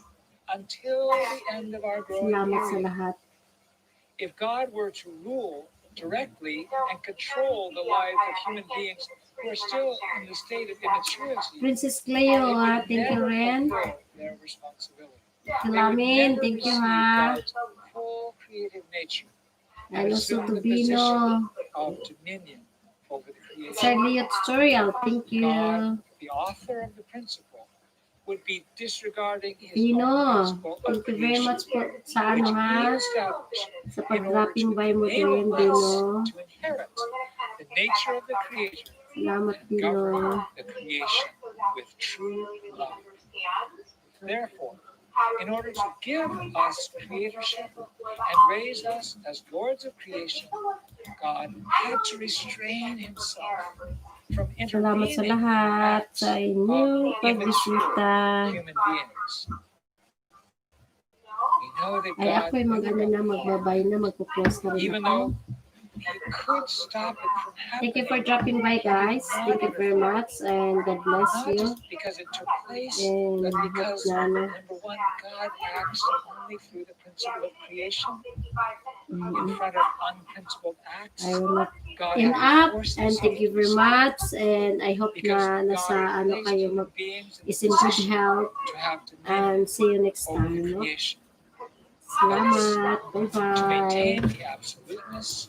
until the end of our growing Salamat sa period. lahat. If God were to rule directly and control the lives of human beings who are still in the state of immaturity, Princess they Cleo, would thank you never rin. fulfill their responsibility. Kilamin, thank you ha. God's full creative nature And also assume the Tubino. position of dominion over the Sir creation. Leo Tutorial, thank you. God, the author of the principle, would be disregarding his Dino, own principle of thank you very creation, much po sa which ano he ha, established sa in order pag-dropping to by mo din, enable us Dino. to inherit the nature of the Creator Salamat, and govern Dino. the creation with true love. Therefore, in order to give us creatorship and raise us as lords of creation, God had to restrain himself from Salamat sa intervening lahat sa inyong pagbisita. human beings. We know that Ay, God ako'y mag-ano na, magbabay na, magpo-close na rin even ako. though he could stop it from Thank you happening, for dropping by, guys. Thank you very much, and God bless not you. just because it took place, And but hope because, na, number one, God acts only through the principle of creation. In front of unprincipled acts, I will not God end has up, forced and thank you very much, and I hope because na nasa God ano placed kayo human beings in is in good position health, to have dominion and see you next over the time, no? creation, Salamat, to bye-bye. maintain the absoluteness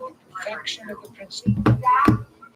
and the perfection of the principle.